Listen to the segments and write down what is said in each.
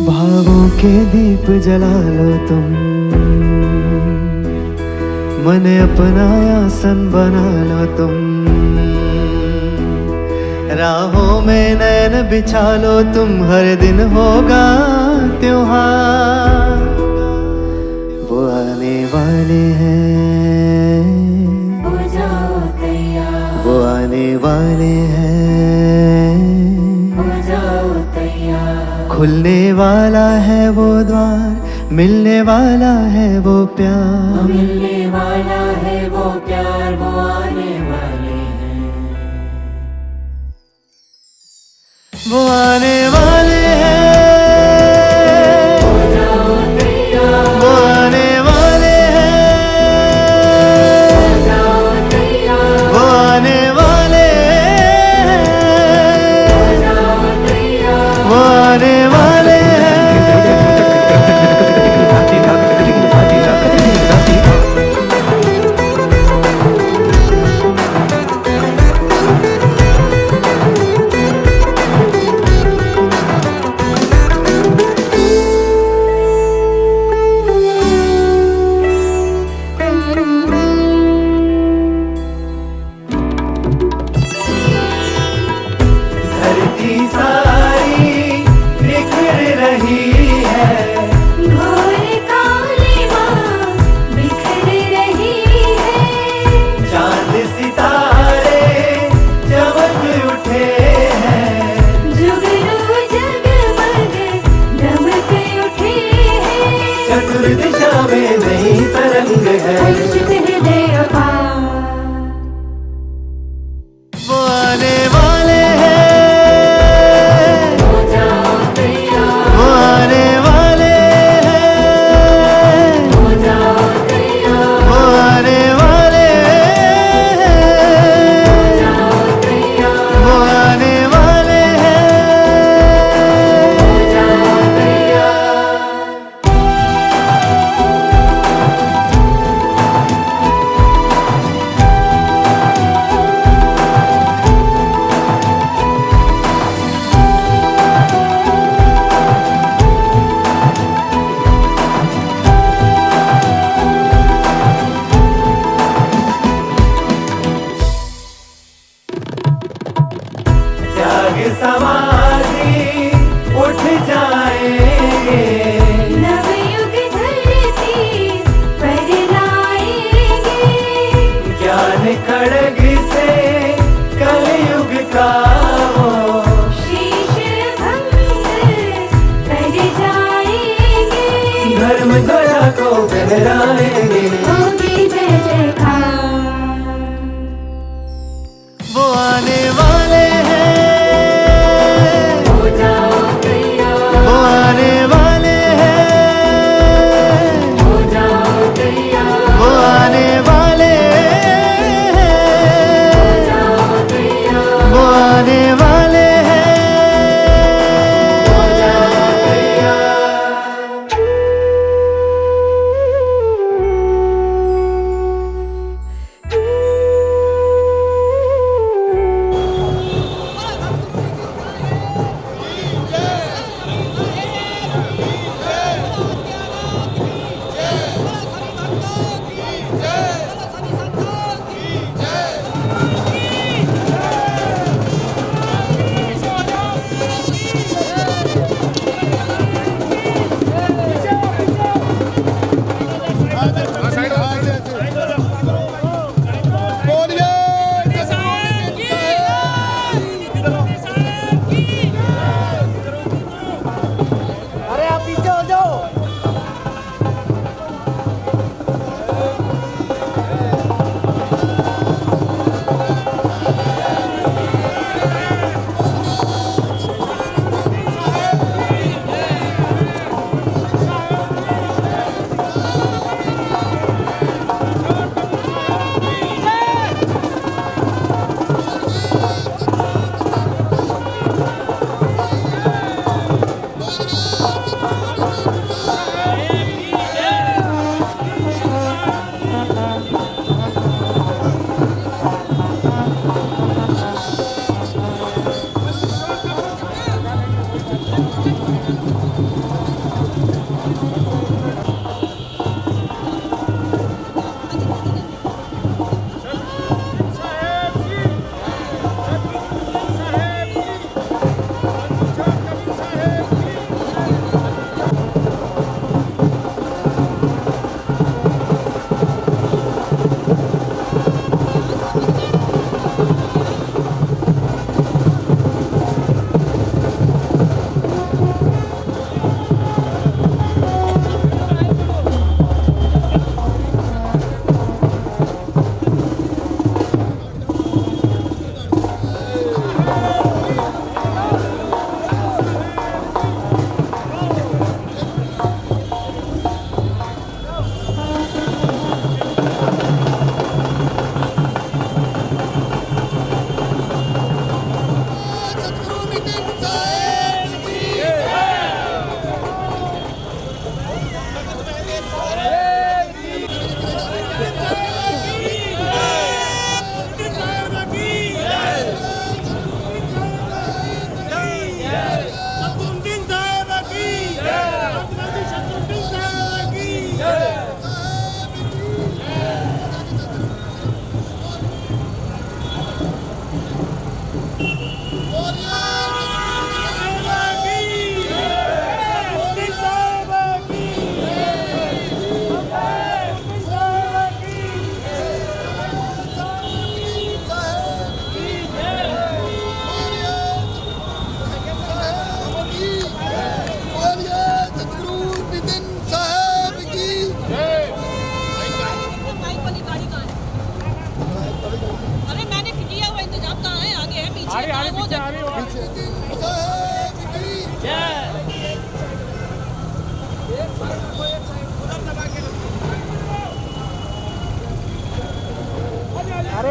भावों के दीप जला लो तुम, मन अपना आसन बना लो तुम, राहों में नैन बिछा लो तुम, हर दिन होगा त्योहार। वो आने वाले हैं, हो जाओ तैयार, वो आने वाले हैं, हो जाओ तैयार। खुलने वाला है वो द्वार, मिलने वाला है वो प्यार, मिलने वाला है वो प्यार, वो आने वाले हैं, वो आने वाले हैं, हो जाओ तैयार, वो आने वाले हैं, हो जाओ तैयार, वो आने वाले हैं, हो जाओ तैयार। वो आने वाले हैं। धरती सारी बिखर रही है, घोर काली माँ बिखर रही है, चांद सितारे चमक उठे हैं, जुगनू जगमग दमक उठे हैं, चतुर्दिशा में नई तरंग है, हर्षित हृदय अपार। वो आने वाले हैं, हो जाओ तैयार, वो आने वाले हैं, हो जाओ तैयार, वो आने वाले हैं, हो जाओ तैयार, वो आने वाले हैं। हो जाओ तैयार। जाग समाधि उठ जाएंगे, नवयुग धरती पर लाएंगे, ज्ञान खड़ग से कलयुग का वो शीश भंग कर जाएंगे, धर्म ध्वजा को फहराएंगे। होगी जय जयकार। वो आने वाले हैं, हो जाओ तैयार, वो आने वाले हैं, हो जाओ तैयार, वो आने वाले हो हैं, जाओ तैयार, वो आने वाले हैं। हो जाओ तैयार।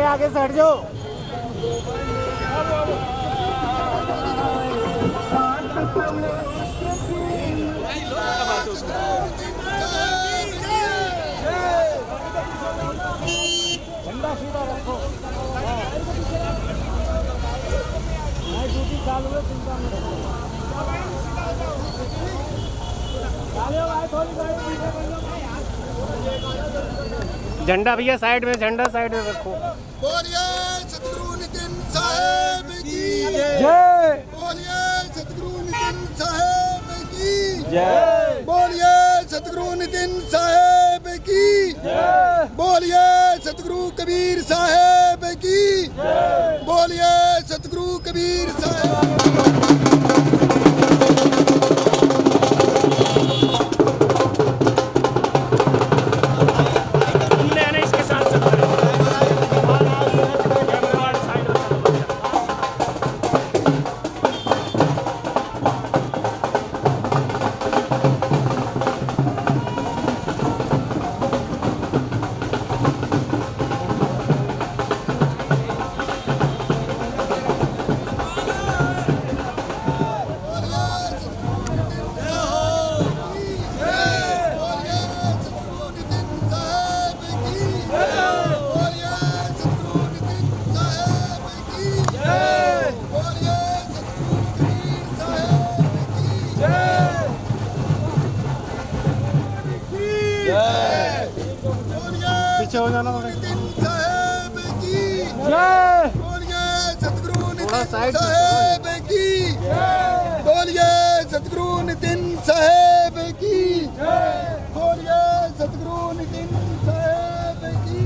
आगे से हट जाओ। झंडा सीधा रखो। ड्यूटी चालू है, चिंता मत करो। झंडा भैया साइड में, झंडा साइड में रखो। बोलिए सतगुरु नितिन साहेब की जय। बोलिए सतगुरु नितिन साहेब की जय। बोलिए सतगुरु नितिन साहेब की जय। बोलिए सतगुरु कबीर साहेब की जय। बोलिए सतगुरु कबीर साहेब। पीछे हो जाना। साहेब की जय। बोलिए सतगुरु नितिन साइड साहेब की बोलिए सतगुरु नितिन साहेब की बोलिए सतगुरु नितिन साहेब की।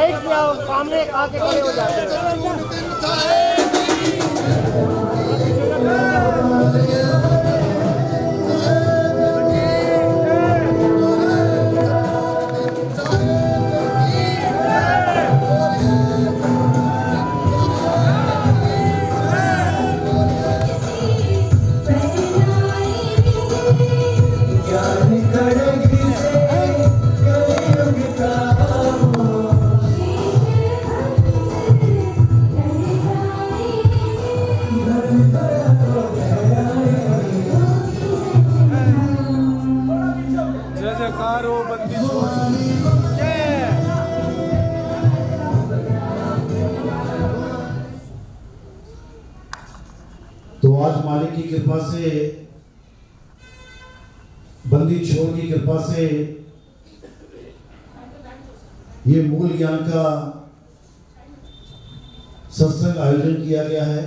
साइड से आओ, सामने आके खड़े हो जाते हैं। नितिन साहेब की तो आज मालिक की कृपा से, बंदी छोर की कृपा से ये मूल ज्ञान का सत्संग आयोजन किया गया है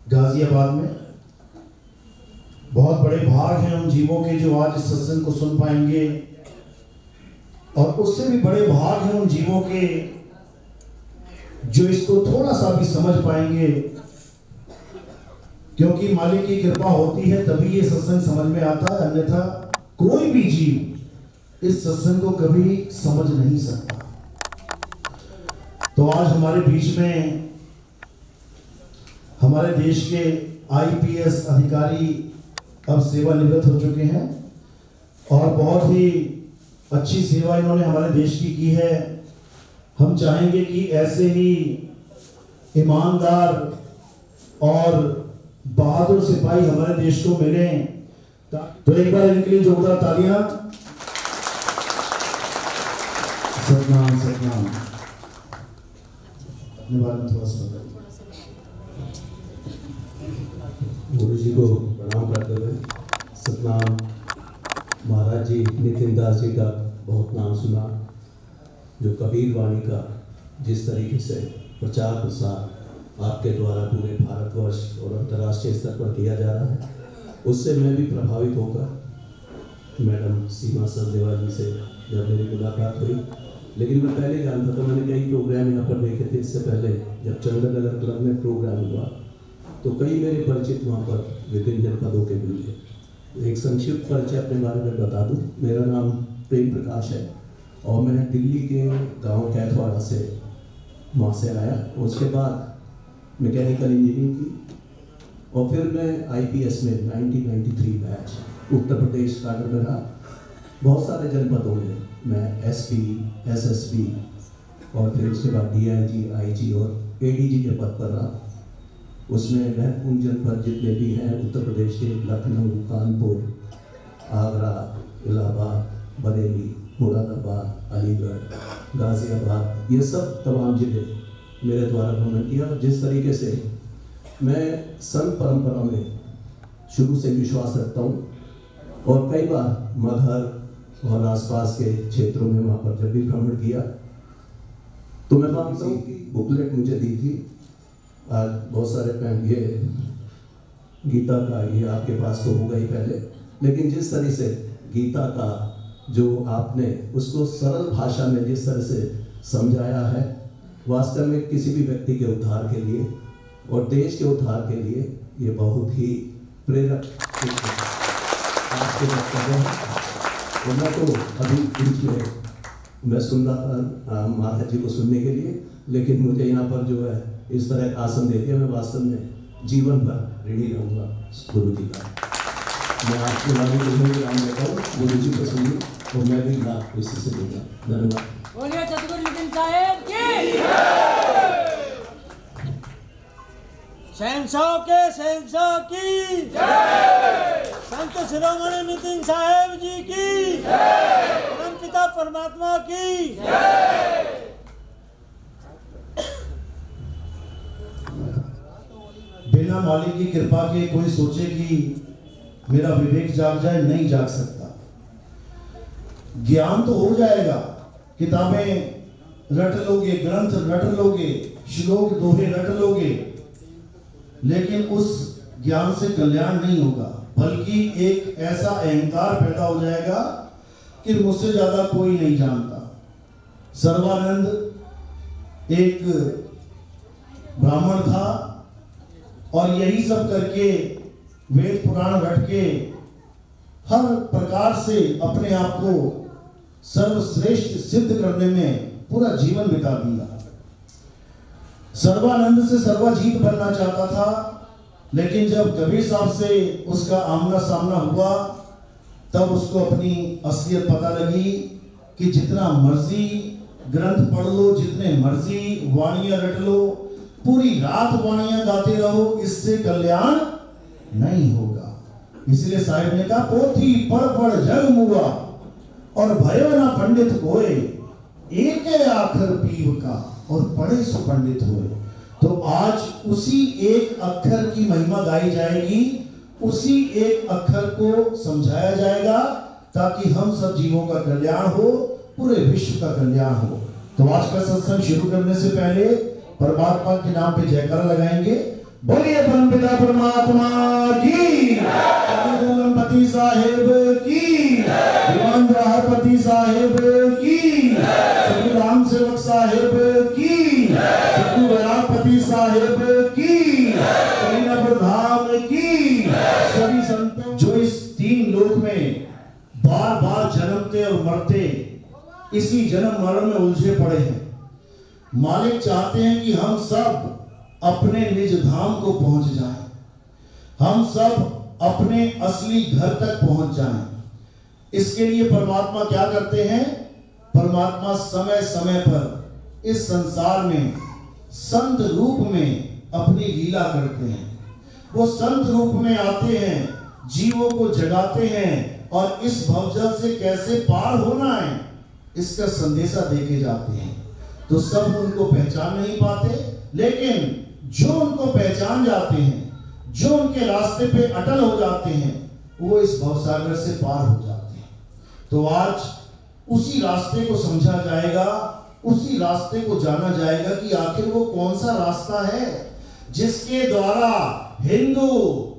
गाजियाबाद में। बहुत बड़े भाग हैं उन जीवों के जो आज इस सत्संग को सुन पाएंगे, और उससे भी बड़े भाग हैं उन जीवों के जो इसको थोड़ा सा भी समझ पाएंगे, क्योंकि मालिक की कृपा होती है तभी ये सत्संग समझ में आता है, अन्यथा कोई भी जीव इस सत्संग को कभी समझ नहीं सकता। तो आज हमारे बीच में हमारे देश के आईपीएस अधिकारी अब सेवानिवृत्त हो चुके हैं, और बहुत ही अच्छी सेवा इन्होंने हमारे देश की है। हम चाहेंगे कि ऐसे ही ईमानदार और बहादुर सिपाही हमारे देश को मिले। तो एक बार इनके लिए जोरदार तालियां। सतनाम सतनाम। अपने बारे में थोड़ा सा बताइए। गुरु जी को प्रणाम करते हुए सतनाम। महाराज जी नितिन दास जी का बहुत नाम सुना, जो कबीर वाणी का जिस तरीके से प्रचार प्रसार आपके द्वारा पूरे भारतवर्ष और अंतर्राष्ट्रीय स्तर पर किया जा रहा है, उससे मैं भी प्रभावित होकर मैडम सीमा सचदेवा जी से जब मेरी मुलाकात हुई, लेकिन मैं पहले जानता था, मैंने कई प्रोग्राम यहाँ पर देखे थे। इससे पहले जब चंद्रनगर क्लब में प्रोग्राम हुआ तो कई मेरे परिचित वहाँ पर विभिन्न जनपदों के मिले। एक संक्षिप्त परिचय अपने बारे में बता दूँ। मेरा नाम प्रेम प्रकाश है और मैं दिल्ली के गांव कैथवाड़ा से वहाँ से आया। उसके बाद मैकेनिकल इंजीनियरिंग की और फिर मैं आईपीएस में 1993 बैच उत्तर प्रदेश काडर में रहा। बहुत सारे जनपदों में मैं एसपी, एसएसपी और फिर उसके बाद डीआईजी, आईजी और एडीजी के पद पर रहा। उसमें महत्वपूर्ण जनपद जितने भी हैं उत्तर प्रदेश के लखनऊ, कानपुर, आगरा, इलाहाबाद, बरेली, मुरादाबाद, अलीगढ़, गाजियाबाद, ये सब तमाम जिले मेरे द्वारा भ्रमण किया। जिस तरीके से मैं संत परंपरा में शुरू से विश्वास रखता हूँ और कई बार मगहर और आसपास के क्षेत्रों में वहाँ पर जब भी भ्रमण किया तो मैं मानता हूँ कि बुकलेट मुझे दी थी। आज बहुत सारे पैन ये गीता का ये आपके पास तो होगा ही पहले, लेकिन जिस तरह से गीता का जो आपने उसको सरल भाषा में जिस तरह से समझाया है, वास्तव में किसी भी व्यक्ति के उद्धार के लिए और देश के उद्धार के लिए ये बहुत ही प्रेरक आपके वक्तव्य है। मैं तो अभी बीच में मैं सुन रहा था महाराज जी को सुनने के लिए, लेकिन मुझे यहाँ पर जो है इस तरह का आसन दे दिया। मैं वास्तव में जीवन भर ऋणी रहूँगा गुरु जी का। मैं आपके बारे में नाम लेता हूँ, गुरु जी को सुनिए और मैं भी लाभ इसी से दूंगा। धन्यवाद। बोलिए सतगुरु नितिन साहेब की। शहंशाह के शहंशाह की जय। संत शिरोमणि नितिन साहेब जी की जय। परम पिता परमात्मा की जय। बिना मालिक की कृपा के कोई सोचे कि मेरा विवेक जाग जाए, नहीं जाग सकता। ज्ञान तो हो जाएगा, किताबें रट लोगे, ग्रंथ रट लोगे, श्लोक दोहे रट लोगे, लेकिन उस ज्ञान से कल्याण नहीं होगा, बल्कि एक ऐसा अहंकार पैदा हो जाएगा कि मुझसे ज्यादा कोई नहीं जानता। सर्वानंद एक ब्राह्मण था और यही सब करके वेद पुराण रट के हर प्रकार से अपने आप को सर्वश्रेष्ठ सिद्ध करने में पूरा जीवन बिता दिया। सर्वानंद से सर्वाजीत बनना चाहता था, लेकिन जब कबीर साहब से उसका आमना सामना हुआ तब उसको अपनी असलियत पता लगी कि जितना मर्जी ग्रंथ पढ़ लो, जितने मर्जी वाणियां रट लो, पूरी रात वाणियां गाते रहो, इससे कल्याण नहीं होगा। इसलिए साहिब ने कहा, पोथी पढ़ जग मुआ और भयो ना पंडित कोय, एक आखर पीव का और पढ़े सो पंडित होए। तो आज उसी एक अक्षर की महिमा गाई जाएगी, उसी एक अक्षर को समझाया जाएगा ताकि हम सब जीवों का कल्याण हो, पूरे विश्व का कल्याण हो। तो आज का सत्संग शुरू करने से पहले परमात्मा के नाम पे जयकारा लगाएंगे। बोलिए परमपिता परमात्मा की, गणपति साहेब की, दीवान हरपति साहेब की, सतगुरु राम सेवक साहेब की, सतगुरु बयापति साहेब की, करीनापुर धाम की, सभी संतों जो इस तीन लोक में बार बार जन्मते और मरते, इसी जन्म मरण में उलझे पड़े हैं। मालिक चाहते हैं कि हम सब अपने निज धाम को पहुंच जाएं, हम सब अपने असली घर तक पहुंच जाएं। इसके लिए परमात्मा क्या करते हैं? परमात्मा समय समय पर इस संसार में संत रूप में अपनी लीला करते हैं। वो संत रूप में आते हैं, जीवों को जगाते हैं और इस भवजल से कैसे पार होना है इसका संदेशा देके जाते हैं। तो सब उनको पहचान नहीं पाते, लेकिन जो उनको पहचान जाते हैं, जो उनके रास्ते पे अटल हो जाते हैं, वो इस भवसागर से पार हो जाते हैं। तो आज उसी रास्ते को समझा जाएगा, उसी रास्ते को जाना जाएगा कि आखिर वो कौन सा रास्ता है जिसके द्वारा हिंदू,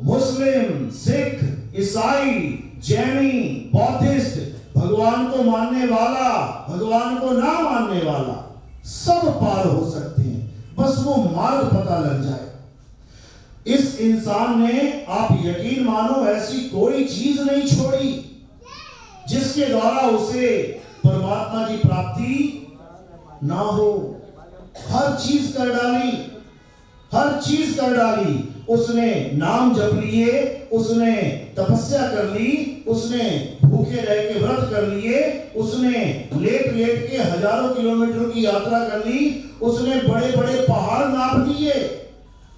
मुस्लिम, सिख, ईसाई, जैनी, बौद्धिस्ट, भगवान को मानने वाला, भगवान को ना मानने वाला सब पार हो सकते हैं, बस वो मार्ग पता लग जाए। इस इंसान ने, आप यकीन मानो, ऐसी कोई चीज नहीं छोड़ी जिसके द्वारा उसे परमात्मा की प्राप्ति ना हो। हर चीज कर डाली, हर चीज कर डाली। उसने नाम जप लिए, उसने तपस्या कर ली, उसने भूखे रह के व्रत कर लिए, उसने लेट लेट के हजारों किलोमीटर की यात्रा कर ली, उसने बड़े बड़े पहाड़ नाप दिए,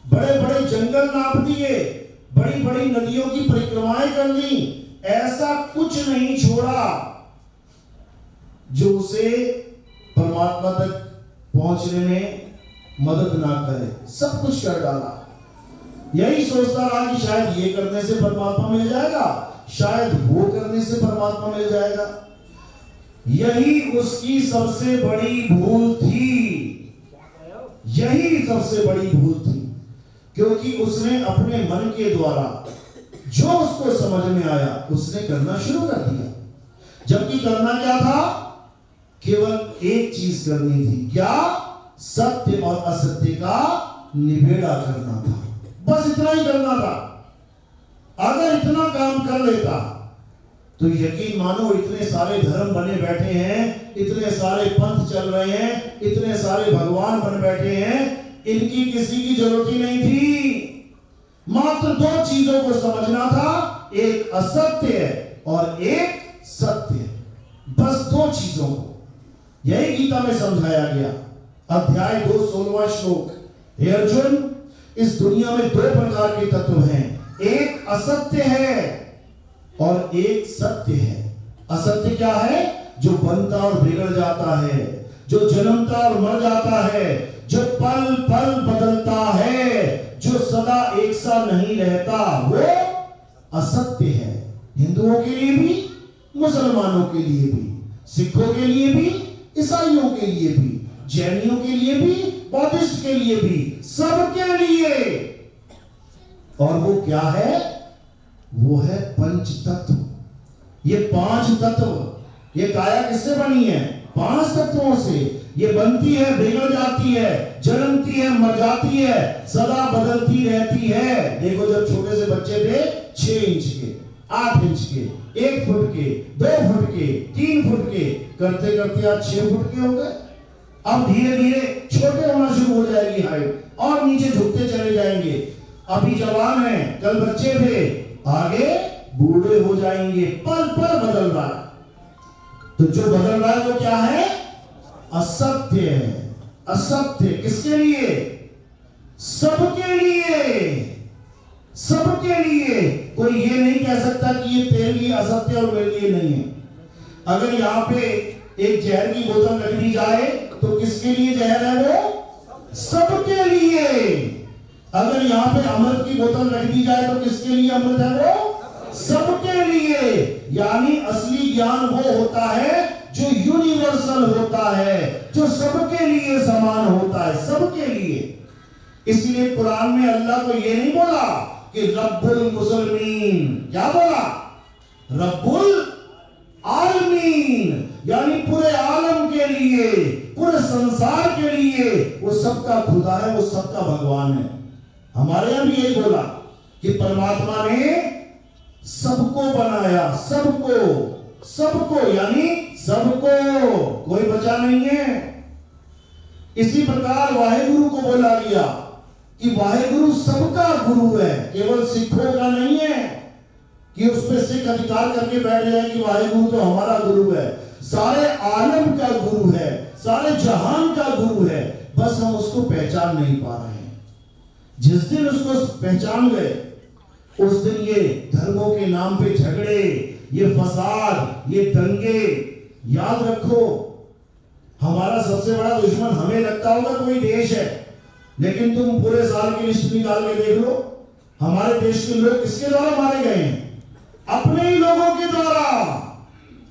बड़े बड़े जंगल नाप दिए, बड़ी बड़ी नदियों की परिक्रमाएं कर ली। ऐसा कुछ नहीं छोड़ा जो उसे परमात्मा तक पहुंचने में मदद ना करे। सब कुछ कर डाला। यही सोचता रहा कि शायद ये करने से परमात्मा मिल जाएगा, शायद वो करने से परमात्मा मिल जाएगा। यही उसकी सबसे बड़ी भूल थी, यही सबसे बड़ी भूल थी, क्योंकि उसने अपने मन के द्वारा जो उसको समझ में आया उसने करना शुरू कर दिया। जबकि करना क्या था? केवल एक चीज करनी थी। क्या? सत्य और असत्य का निबेड़ा करना था, बस इतना ही करना था। अगर इतना काम कर लेता तो यकीन मानो, इतने सारे धर्म बने बैठे हैं, इतने सारे पंथ चल रहे हैं, इतने सारे भगवान बन बैठे हैं, इनकी किसी की जरूरत ही नहीं थी। मात्र दो चीजों को समझना था, एक असत्य है और एक सत्य है, बस दो चीजों को। यही गीता में समझाया गया। अध्याय 2 16वां श्लोक। हे अर्जुन, इस दुनिया में दो प्रकार के तत्व हैं, एक असत्य है और एक सत्य है। असत्य क्या है? जो बनता और बिगड़ जाता है, जो जन्मता और मर जाता है, जो पल पल बदलता है, जो सदा एक सा नहीं रहता, वो असत्य है। हिंदुओं के लिए भी, मुसलमानों के लिए भी, सिखों के लिए भी, ईसाइयों के लिए भी, जैनियों के लिए भी, बौद्धिस्ट के लिए भी, सबके लिए। और वो क्या है? वो है पंच तत्व। ये पांच तत्व, ये काया किससे बनी है? 5 तत्वों से। ये बनती है, बिगड़ जाती जाती है, जन्मती है, मर जाती है, सदा बदलती रहती है। देखो जब छोटे से बच्चे थे 6 इंच के, 8 इंच के, 1 फुट के, 2 फुट के, 3 फुट के, करते करते आज 6 फुट के हो गए। अब धीरे धीरे छोटे होना शुरू हो जाएगी हाइट और नीचे झुकते चले जाएंगे। अभी जवान है, कल बच्चे थे, आगे बूढ़े हो जाएंगे। पल पल बदल रहा है। तो जो बदल रहा है वो क्या है? असत्य है। असत्य किसके लिए? सबके लिए। सबके लिए। कोई ये नहीं कह सकता कि ये तेरे लिए असत्य और मेरे लिए नहीं है। अगर यहाँ पे एक जहर की बोतल रख दी जाए तो किसके लिए जहर है वो? सबके लिए। अगर यहाँ पे अमृत की बोतल रख दी जाए तो किसके लिए अमृत है वो? सबके लिए। यानी असली ज्ञान वो होता है जो यूनिवर्सल होता है, जो सबके लिए समान होता है, सबके लिए। इसलिए कुरान में अल्लाह को ये नहीं बोला कि रब्बुल मुसलमीन, क्या बोला? रब्बुल आलमीन, यानी पूरे आलम के लिए, पूरे संसार के लिए वो सबका खुदा है, वो सबका भगवान है। हमारे यहां भी यही बोला कि परमात्मा ने सबको बनाया, सबको, सबको यानी सबको, कोई बचा नहीं है। इसी प्रकार वाहेगुरु को बोला गया कि वाहेगुरु सबका गुरु है, केवल सिखों का नहीं है कि उस पर सिख अधिकार करके बैठ जाए कि वाहेगुरु तो हमारा गुरु है। सारे आलम का गुरु है, सारे जहान का गुरु है, बस हम उसको पहचान नहीं पा रहे हैं। जिस दिन उसको पहचान गए उस दिन ये धर्मों के नाम पे झगड़े, ये फसाद, ये दंगे, याद रखो हमारा सबसे बड़ा दुश्मन हमें लगता होगा कोई देश है, लेकिन तुम पूरे साल की लिस्ट निकाल के देख लो, हमारे देश के लोग किसके द्वारा मारे गए हैं? अपने ही लोगों के द्वारा।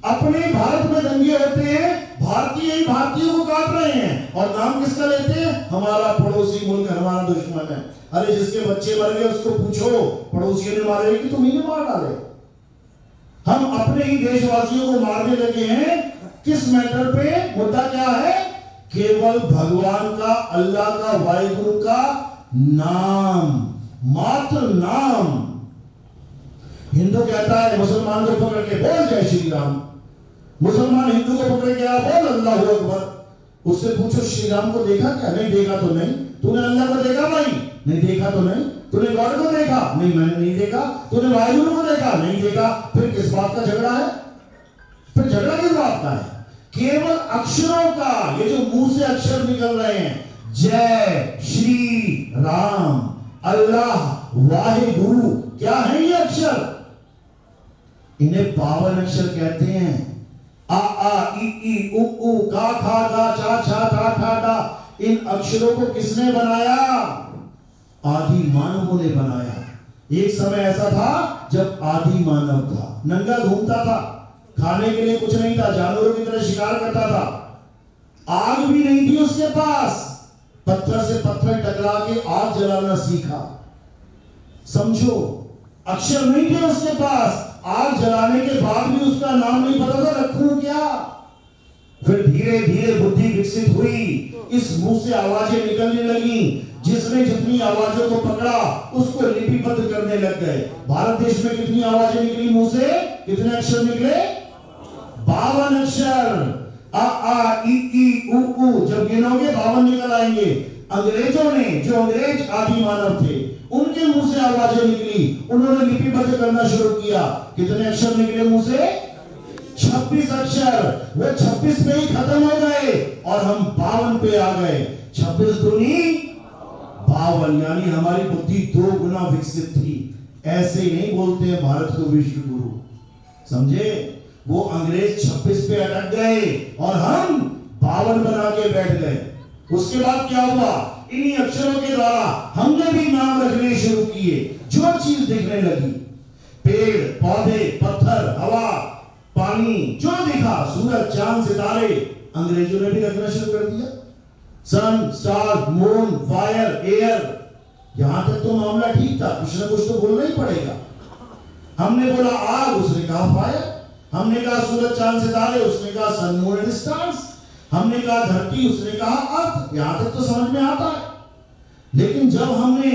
अपने भारत में दंगे होते हैं, भारतीय ही भारतीयों को काट रहे हैं और नाम किसका लेते हैं? हमारा पड़ोसी मुल्क, हमारा दुश्मन है। अरे जिसके बच्चे मर गए उसको पूछो पड़ोसियों ने मारे कि तुम ही ने मार डाले। हम अपने ही देशवासियों को मारने लगे हैं। किस मैटर पे? मुद्दा क्या है? केवल भगवान का, अल्लाह का, वाहिगुरु का नाम, मात्र नाम। हिंदू कहता है मुसलमान को पकड़ के बोल जय श्री राम, मुसलमान हिंदू को पकड़ के बोल अल्लाह अकबर। उससे पूछो श्री राम को देखा क्या? नहीं देखा तो नहीं। तूने अल्लाह को देखा भाई? नहीं देखा तो नहीं। तूने गॉड को देखा? नहीं मैंने नहीं देखा। तूने वाहिगुरु को देखा? नहीं देखा। फिर किस बात का झगड़ा है? फिर झगड़ा किस बात का है? केवल अक्षरों का। ये जो मुंह से अक्षर निकल रहे हैं, जय श्री राम, अल्लाह, वाहिगुरु, क्या है ये अक्षर? इन्हें 52 अक्षर कहते हैं। आ आ ई ई उ उ का खा गा चा छा टा ठा डा। इन अक्षरों को किसने बनाया? आदि मानवों ने बनाया। एक समय ऐसा था जब आदि मानव था, नंगा घूमता था, खाने के लिए कुछ नहीं था, जानवरों की तरह शिकार करता था, आग भी नहीं थी उसके पास, पत्थर से पत्थर टकरा के आग जलाना सीखा। समझो, अक्षर नहीं थे उसके पास, आग जलाने के बाद भी उसका नाम नहीं पता था रखूं क्या। फिर धीरे धीरे बुद्धि विकसित हुई, इस मुंह से आवाजें निकलने लगी, जिसने जितनी आवाजों को पकड़ा उसको लिपिबद्ध करने लग गए। भारत देश में कितनी आवाजें निकली मुंह से? कितने अक्षर निकले? 52 अक्षर। आ आ ई ई उ उ जब गिनोगे 52 निकल आएंगे। अंग्रेजों ने, जो अंग्रेज आदि मानव थे, उनके मुंह से आवाजें निकली, उन्होंने लिपिबद्ध करना शुरू किया। कितने अक्षर निकले मुंह से? 26 अक्षर। वो 26 पे ही खत्म हो गए और हम 52 पे आ गए। 26 दूनी 52, यानी हमारी बुद्धि 2 गुना विकसित थी। ऐसे ही नहीं बोलते हैं भारत को विश्व गुरु, समझे? वो अंग्रेज 26 पे अटक गए और हम 52 बना के बैठ गए। उसके बाद क्या हुआ? इन्हीं अक्षरों के द्वारा हमने भी नाम रखने शुरू किए। जो चीज दिखने लगी, पेड़ पौधे, पत्थर, हवा, पानी, जो दिखा, सूरज, चांद, सितारे, अंग्रेजों ने भी रखना शुरू कर दिया। सन, स्टार, मून, फायर, एयर, यहां तक तो मामला ठीक था, कुछ ना कुछ तो बोलना ही पड़ेगा। हमने बोला आग, उसने कहा फायर। हमने कहा सूरज, चांद, सितारे, उसने कहा सन, मून एंड स्टार्स। हमने कहा धरती, उसने कहा अर्थ। यहां तक तो समझ में आता है। लेकिन जब हमने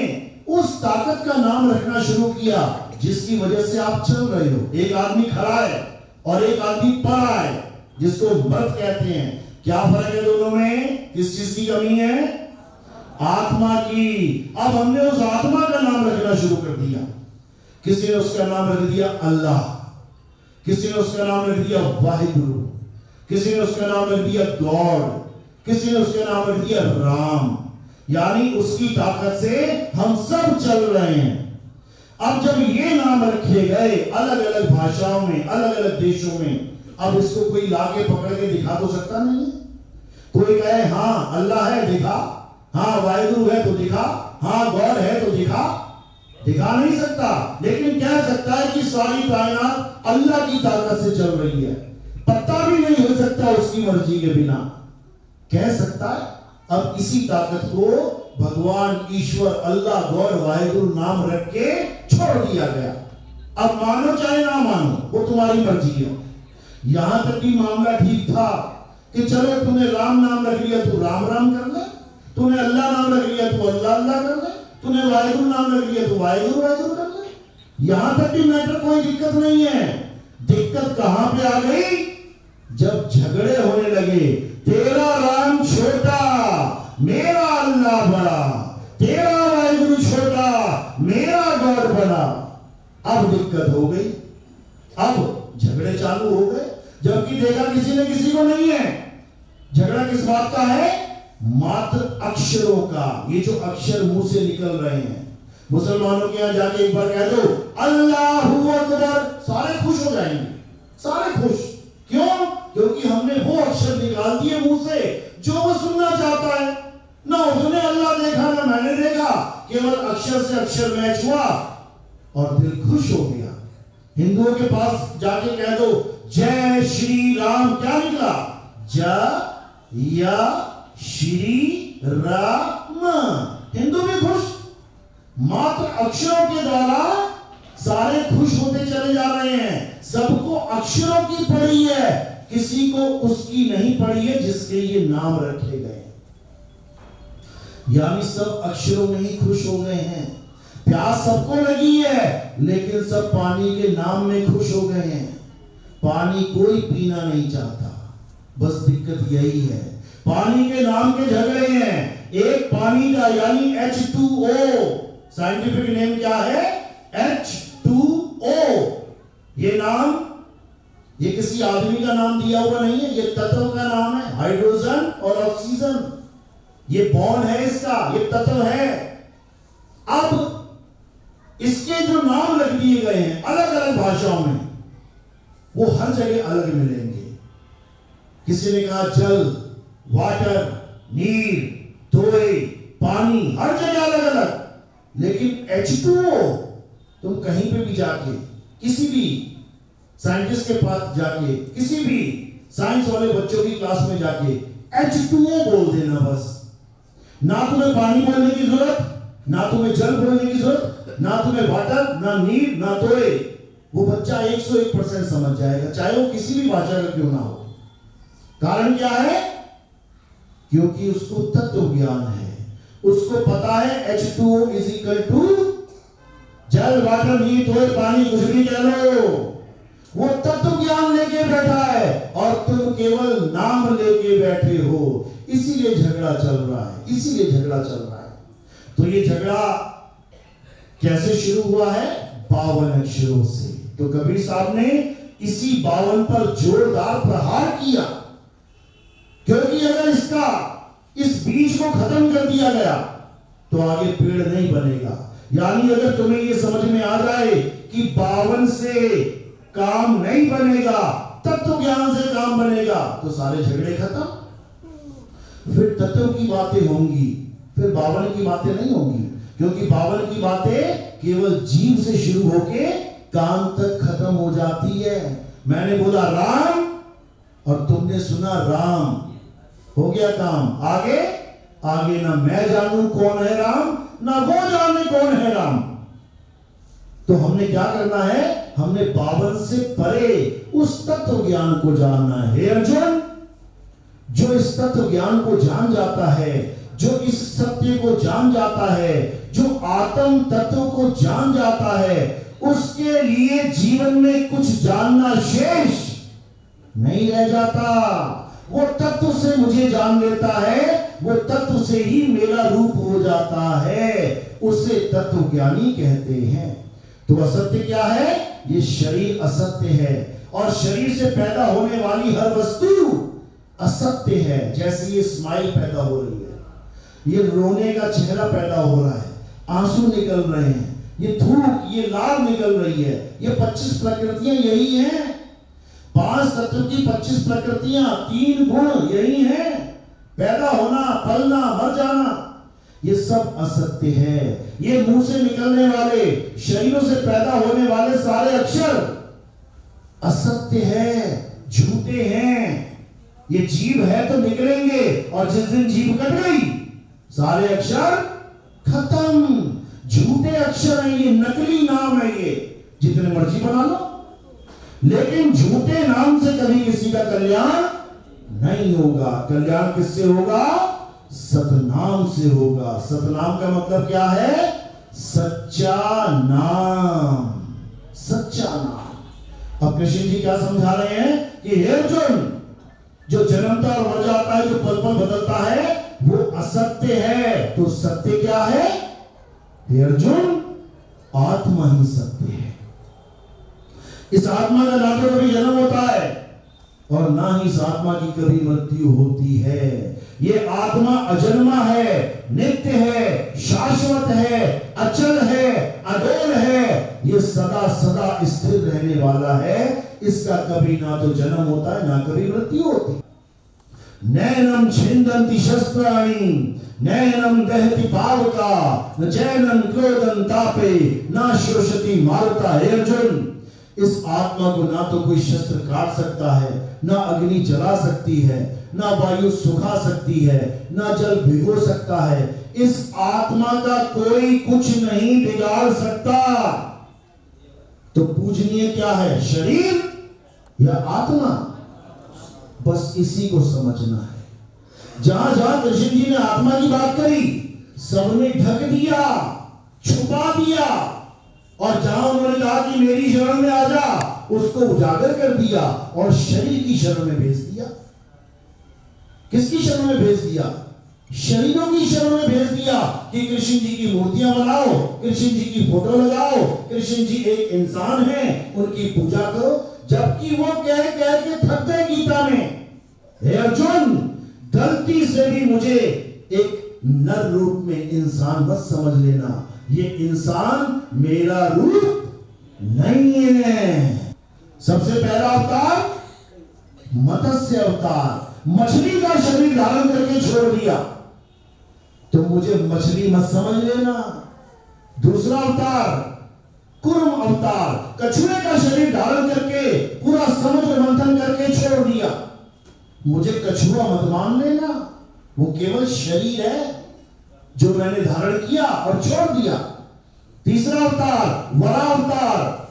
उस ताकत का नाम रखना शुरू किया जिसकी वजह से आप चल रहे हो, एक आदमी खड़ा है और एक आदमी पड़ा है जिसको मर्द कहते हैं, क्या फर्क है दोनों में? किस चीज की कमी है? आत्मा की। अब हमने उस आत्मा का नाम रखना शुरू कर दिया। किसी ने उसका नाम रख दिया अल्लाह, किसी ने उसका नाम रख दिया वाहिगुरु, किसी ने उसका नाम रख दिया गॉड, किसी ने उसका नाम रख दिया राम। यानी उसकी ताकत से हम सब चल रहे हैं। अब जब ये नाम रखे गए अलग अलग भाषाओं में, अलग अलग देशों में, अब इसको कोई लाके पकड़ के दिखा तो सकता नहीं है। कोई कहे हाँ अल्लाह है, दिखा, हाँ वाहिगुरु है तो दिखा, हाँ गॉड है तो दिखा नहीं सकता। लेकिन कह सकता है कि सारी कायनात अल्लाह की ताकत से चल रही है। पता भी नहीं हो सकता उसकी मर्जी के बिना, कह सकता है। अब इसी ताकत को भगवान, ईश्वर, अल्लाह, गॉड, वाहिगुरु नाम रख के छोड़ दिया गया। अब मानो चाहे ना मानो, वो तुम्हारी मर्जी है। यहां तक भी मामला ठीक था कि चलो तूने राम नाम रख लिया, तू राम राम कर ले, तूने अल्लाह नाम रख लिया, तू अल्लाह अल्लाह कर ले, तूने वाहिगुरु नाम रख लिया, तू वाहिगुरु वाहिगुरु कर ले। यहां तक भी मैटर कोई दिक्कत नहीं है। दिक्कत कहां पे आ गई? जब झगड़े होने लगे, तेरा राम छोटा, मेरा अल्लाह बड़ा, तेरा वाहिगुरु छोटा, मेरा गॉड बड़ा। अब दिक्कत हो गई, अब झगड़े चालू हो गए। जबकि देखा किसी ने किसी को नहीं है। झगड़ा किस बात का है? मात्र अक्षरों का। ये जो अक्षर मुंह से निकल रहे हैं, मुसलमानों के यहां जाके एक बार कह दो अल्लाहू अकबर, सारे खुश हो जाएंगे, सारे खुश। क्यों? क्योंकि हमने वो अक्षर निकाल दिए मुंह से जो वो सुनना चाहता है। ना उसने अल्लाह देखा ना मैंने देखा, केवल अक्षर से अक्षर मैच हुआ और दिल खुश हो गया। हिंदुओं के पास जाके कह दो जय श्री राम, क्या निकला? जय या श्री राम। हिंदू भी खुश। मात्र अक्षरों के द्वारा सारे खुश होते चले जा रहे हैं। सबको अक्षरों की पड़ी है, किसी को उसकी नहीं पड़ी है जिसके ये नाम रखे गए। यानी सब अक्षरों में ही खुश हो गए हैं। प्यास सबको लगी है, लेकिन सब पानी के नाम में खुश हो गए हैं। पानी कोई पीना नहीं चाहता, बस दिक्कत यही है। पानी के नाम के झगड़े हैं। एक पानी का यानी H2O, साइंटिफिक नेम क्या है? H2O। ये नाम, ये किसी आदमी का नाम दिया हुआ नहीं है, ये तत्व का नाम है। हाइड्रोजन और ऑक्सीजन, ये बॉन्ड है इसका, ये तत्व है। अब इसके जो नाम रख दिए गए हैं अलग अलग भाषाओं में, वो हर जगह अलग मिलेंगे। किसी ने कहा जल, वाटर, नीर, तोय, पानी, हर जगह अलग अलग। लेकिन H2O तुम कहीं पे भी जाके, किसी भी साइंटिस्ट के पास जाके, किसी भी साइंस वाले बच्चों की क्लास में जाके H2O बोल देना बस। ना तुम्हें पानी बोलने की जरूरत, ना तुम्हें जल बोलने की जरूरत, ना तुम्हें वाटर, ना नीर, ना तोय। वो बच्चा 101% समझ जाएगा, चाहे वो किसी भी भाषा का क्यों ना हो। कारण क्या है? क्योंकि उसको तत्व ज्ञान है। उसको पता है H2O इज इक्वल टू जल, वाटर, नीर, तोय, पानी, कुछ भी कह लो। वो तत्व ज्ञान लेके बैठा है और तुम केवल नाम लेके बैठे हो। इसीलिए झगड़ा चल रहा है, इसीलिए झगड़ा चल रहा है। तो ये झगड़ा कैसे शुरू हुआ है? 52 अक्षरों से। तो कबीर साहब ने इसी 52 पर जोरदार प्रहार किया, क्योंकि अगर इस बीज को खत्म कर दिया गया तो आगे पेड़ नहीं बनेगा। यानी अगर तुम्हें यह समझ में आ जाए कि 52 से काम नहीं बनेगा, तत्व ज्ञान से काम बनेगा, तो सारे झगड़े खत्म। फिर तत्व की बातें होंगी, फिर 52 की बातें नहीं होंगी, क्योंकि 52 की बातें केवल जीव से शुरू होके काम तक खत्म हो जाती है। मैंने बोला राम और तुमने सुना राम, हो गया काम। आगे आगे ना मैं जानूं कौन है राम, ना वो जाने कौन है राम। तो हमने क्या करना है? हमने 52 से परे उस तत्व ज्ञान को जानना है। हे अर्जुन, जो इस तत्व ज्ञान को जान जाता है, जो इस सत्य को जान जाता है, जो आत्म तत्व को जान जाता है, उसके लिए जीवन में कुछ जानना शेष नहीं रह जाता। वो तत्व से मुझे जान लेता है, वो तत्व से ही मेरा रूप हो जाता है, उसे तत्व ज्ञानी कहते हैं। तो असत्य क्या है? ये शरीर असत्य है, और शरीर से पैदा होने वाली हर वस्तु असत्य है। जैसे ये स्माइल पैदा हो रही है, ये रोने का चेहरा पैदा हो रहा है, आंसू निकल रहे हैं, ये धूप, ये लार निकल रही है, ये 25 प्रकृतियां यही हैं। 5 तत्व की 25 प्रकृतियां, 3 गुण यही हैं। पैदा होना, पलना, मर जाना, ये सब असत्य है। ये मुंह से निकलने वाले, शरीरों से पैदा होने वाले सारे अक्षर असत्य है, झूठे हैं। ये जीव है तो निकलेंगे, और जिस दिन जीव कट गई सारे अक्षर खत्म। झूठे अक्षर हैं ये, नकली नाम है ये, जितने मर्जी बना लो, लेकिन झूठे नाम से कभी किसी का कल्याण नहीं होगा। कल्याण किससे होगा? सतनाम से होगा। सतनाम का मतलब क्या है? सच्चा नाम, सच्चा नाम। अब कृष्ण जी क्या समझा रहे हैं कि हे अर्जुन, जो जन्मता और मर जाता है, जो पल पल बदलता है, वो असत्य है। तो सत्य क्या है? हे अर्जुन, आत्मा ही सत्य है। इस आत्मा का ना तो कभी जन्म होता है, और ना ही इस आत्मा की कभी मृत्यु होती है। ये आत्मा अजन्मा है, नित्य है, शाश्वत है, अचल है, अडोल है। ये सदा सदा स्थिर रहने वाला है। इसका कभी ना तो जन्म होता है, ना कभी मृत्यु होती। नैनम छिन्दन्ति शस्त्राणि, नैनम दहति पावका, न चैनम क्रोधं तापे, न शोषति मारुता। हे अर्जुन, इस आत्मा को ना तो कोई शस्त्र काट सकता है, ना अग्नि जला सकती है, ना वायु सुखा सकती है, ना जल भिगो सकता है। इस आत्मा का कोई कुछ नहीं बिगाड़ सकता। तो पूजनीय क्या है, शरीर या आत्मा? बस इसी को समझना है। जहां जहां कृष्ण जी ने आत्मा की बात करी, सबने ढक दिया, छुपा दिया, और जहां उन्होंने कहा कि मेरी शरण में आ जा, उसको उजागर कर दिया और शरीर की शरण में भेज दिया। किसकी शरण में भेज दिया? शरीरों की शरण में भेज दिया कि कृष्ण जी की मूर्तियां बनाओ, कृष्ण जी की फोटो लगाओ, कृष्ण जी एक इंसान है, उनकी पूजा करो। जबकि वो कह के थक गए गीता में, हे अर्जुन, गलती से भी मुझे एक नर रूप में इंसान मत समझ लेना। ये इंसान मेरा रूप नहीं है। सबसे पहला अवतार मत्स्य अवतार, मछली का शरीर धारण करके छोड़ दिया, तो मुझे मछली मत समझ लेना। दूसरा अवतार कुर्म अवतार, कछुए का शरीर धारण करके पूरा समुद्र मंथन करके छोड़ दिया, मुझे कछुआ मत मान लेना। वो केवल शरीर है जो मैंने धारण किया और छोड़ दिया। तीसरा अवतार वरा अवतार,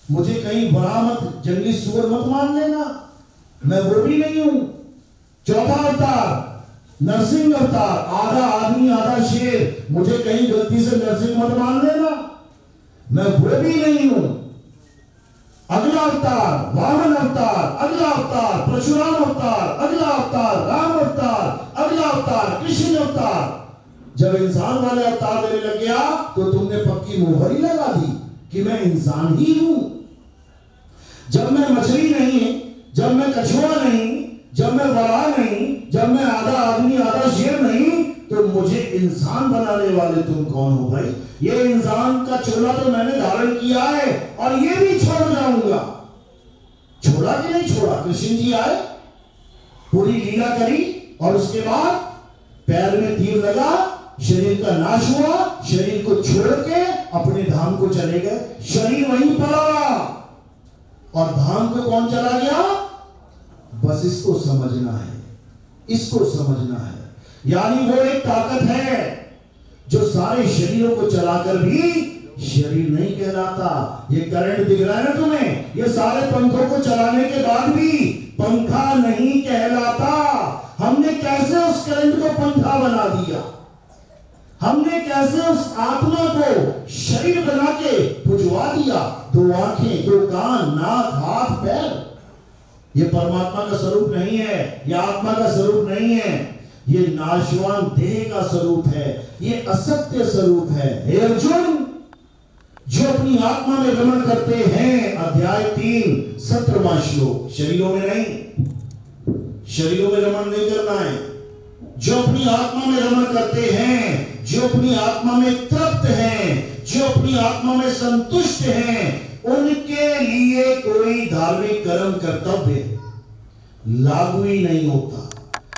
मुझे कहीं वरा मत, जंगली सुअर मत मान लेना, मैं वो भी नहीं हूं। चौथा अवतार नरसिंह अवतार, आधा आदमी आधा शेर, मुझे कहीं गलती से नरसिंह मत मान लेना, मैं वो भी नहीं हूं। अगला अवतार वामन अवतार, अगला अवतार परशुराम अवतार, अगला अवतार राम अवतार, अगला अवतार कृष्ण अवतार। जब इंसान वाले अवतार देने लग गया तो तुमने पक्की मोहर ही लगा दी कि मैं इंसान ही हूं। जब मैं मछली नहीं, जब मैं कछुआ नहीं, जब मैं वरा नहीं, जब मैं आधा आदमी आधा शेर नहीं, तो मुझे इंसान बनाने वाले तुम कौन हो भाई? ये इंसान का चोला तो मैंने धारण किया है, और ये भी छोड़ जाऊंगा। छोड़ा कि नहीं छोड़ा? कृष्ण जी आए, पूरी लीला करी, और उसके बाद पैर में तीर लगा, शरीर का नाश हुआ, शरीर को छोड़ के अपने धाम को चले गए। शरीर वहीं पड़ा, और धाम को कौन चला गया? बस इसको समझना है, इसको समझना है। यानी वो एक ताकत है जो सारे शरीरों को चलाकर भी शरीर नहीं कहलाता। ये करंट दिख रहा है ना तुम्हें, ये सारे पंखों को चलाने के बाद भी पंखा नहीं कहलाता। हमने कैसे उस करंट को पंखा बना दिया, हमने कैसे उस आत्मा को शरीर बना के बुझवा दिया। 2 आंखें, 2 कान, नाक, हाथ, पैर, ये परमात्मा का स्वरूप नहीं है, ये आत्मा का स्वरूप नहीं है, ये नाशवान देह का स्वरूप है, ये असत्य स्वरूप है। हे अर्जुन, जो अपनी आत्मा में रमण करते हैं, अध्याय 3 17वां श्लोक, शरीरों में नहीं, शरीरों में रमण नहीं करना है। जो अपनी आत्मा में रमण करते हैं, जो अपनी आत्मा में तृप्त हैं, जो अपनी आत्मा में संतुष्ट हैं, उनके लिए कोई धार्मिक कर्म कर्तव्य लागू ही नहीं होता,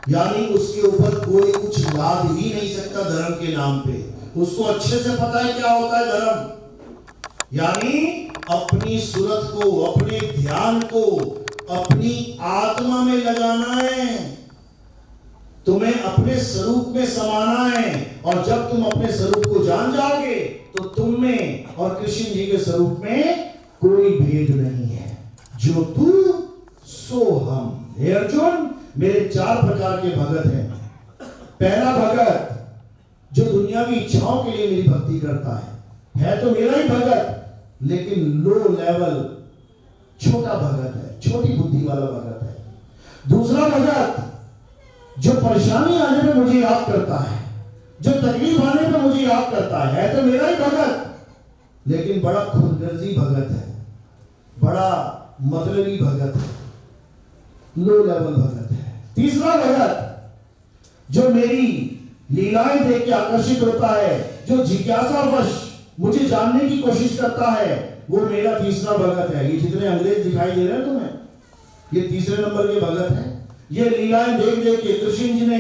यानी उसके ऊपर कोई कुछ लाद ही नहीं सकता धर्म के नाम पे। उसको अच्छे से पता है क्या होता है धर्म, यानी अपनी सूरत को, अपने ध्यान को अपनी आत्मा में लगाना है, तुम्हें अपने स्वरूप में समाना है। और जब तुम अपने स्वरूप को जान जाओगे तो तुम में और कृष्ण जी के स्वरूप में कोई भेद नहीं है। जो तू सो हम। हे अर्जुन, मेरे 4 प्रकार के भगत हैं। पहला भगत जो दुनियावी इच्छाओं के लिए मेरी भक्ति करता है तो मेरा ही भगत, लेकिन लो लेवल छोटा भगत है, छोटी बुद्धि वाला भगत है। दूसरा भगत जो परेशानी आने पे मुझे याद करता है, जो तकलीफ आने पे मुझे याद करता है तो मेरा ही भगत, लेकिन बड़ा खुदगर्जी भगत है, बड़ा मतलबी भगत है, लो लेवल भगत है। तीसरा भगत जो मेरी लीलाएं देख के आकर्षित होता है, जो जिज्ञासावश मुझे जानने की कोशिश करता है, वो मेरा तीसरा भगत है। ये जितने अंग्रेज दिखाई दे रहे हैं तुम्हें, ये तीसरे नंबर के भगत हैं। ये लीलाएं देख देख के कृष्ण जी ने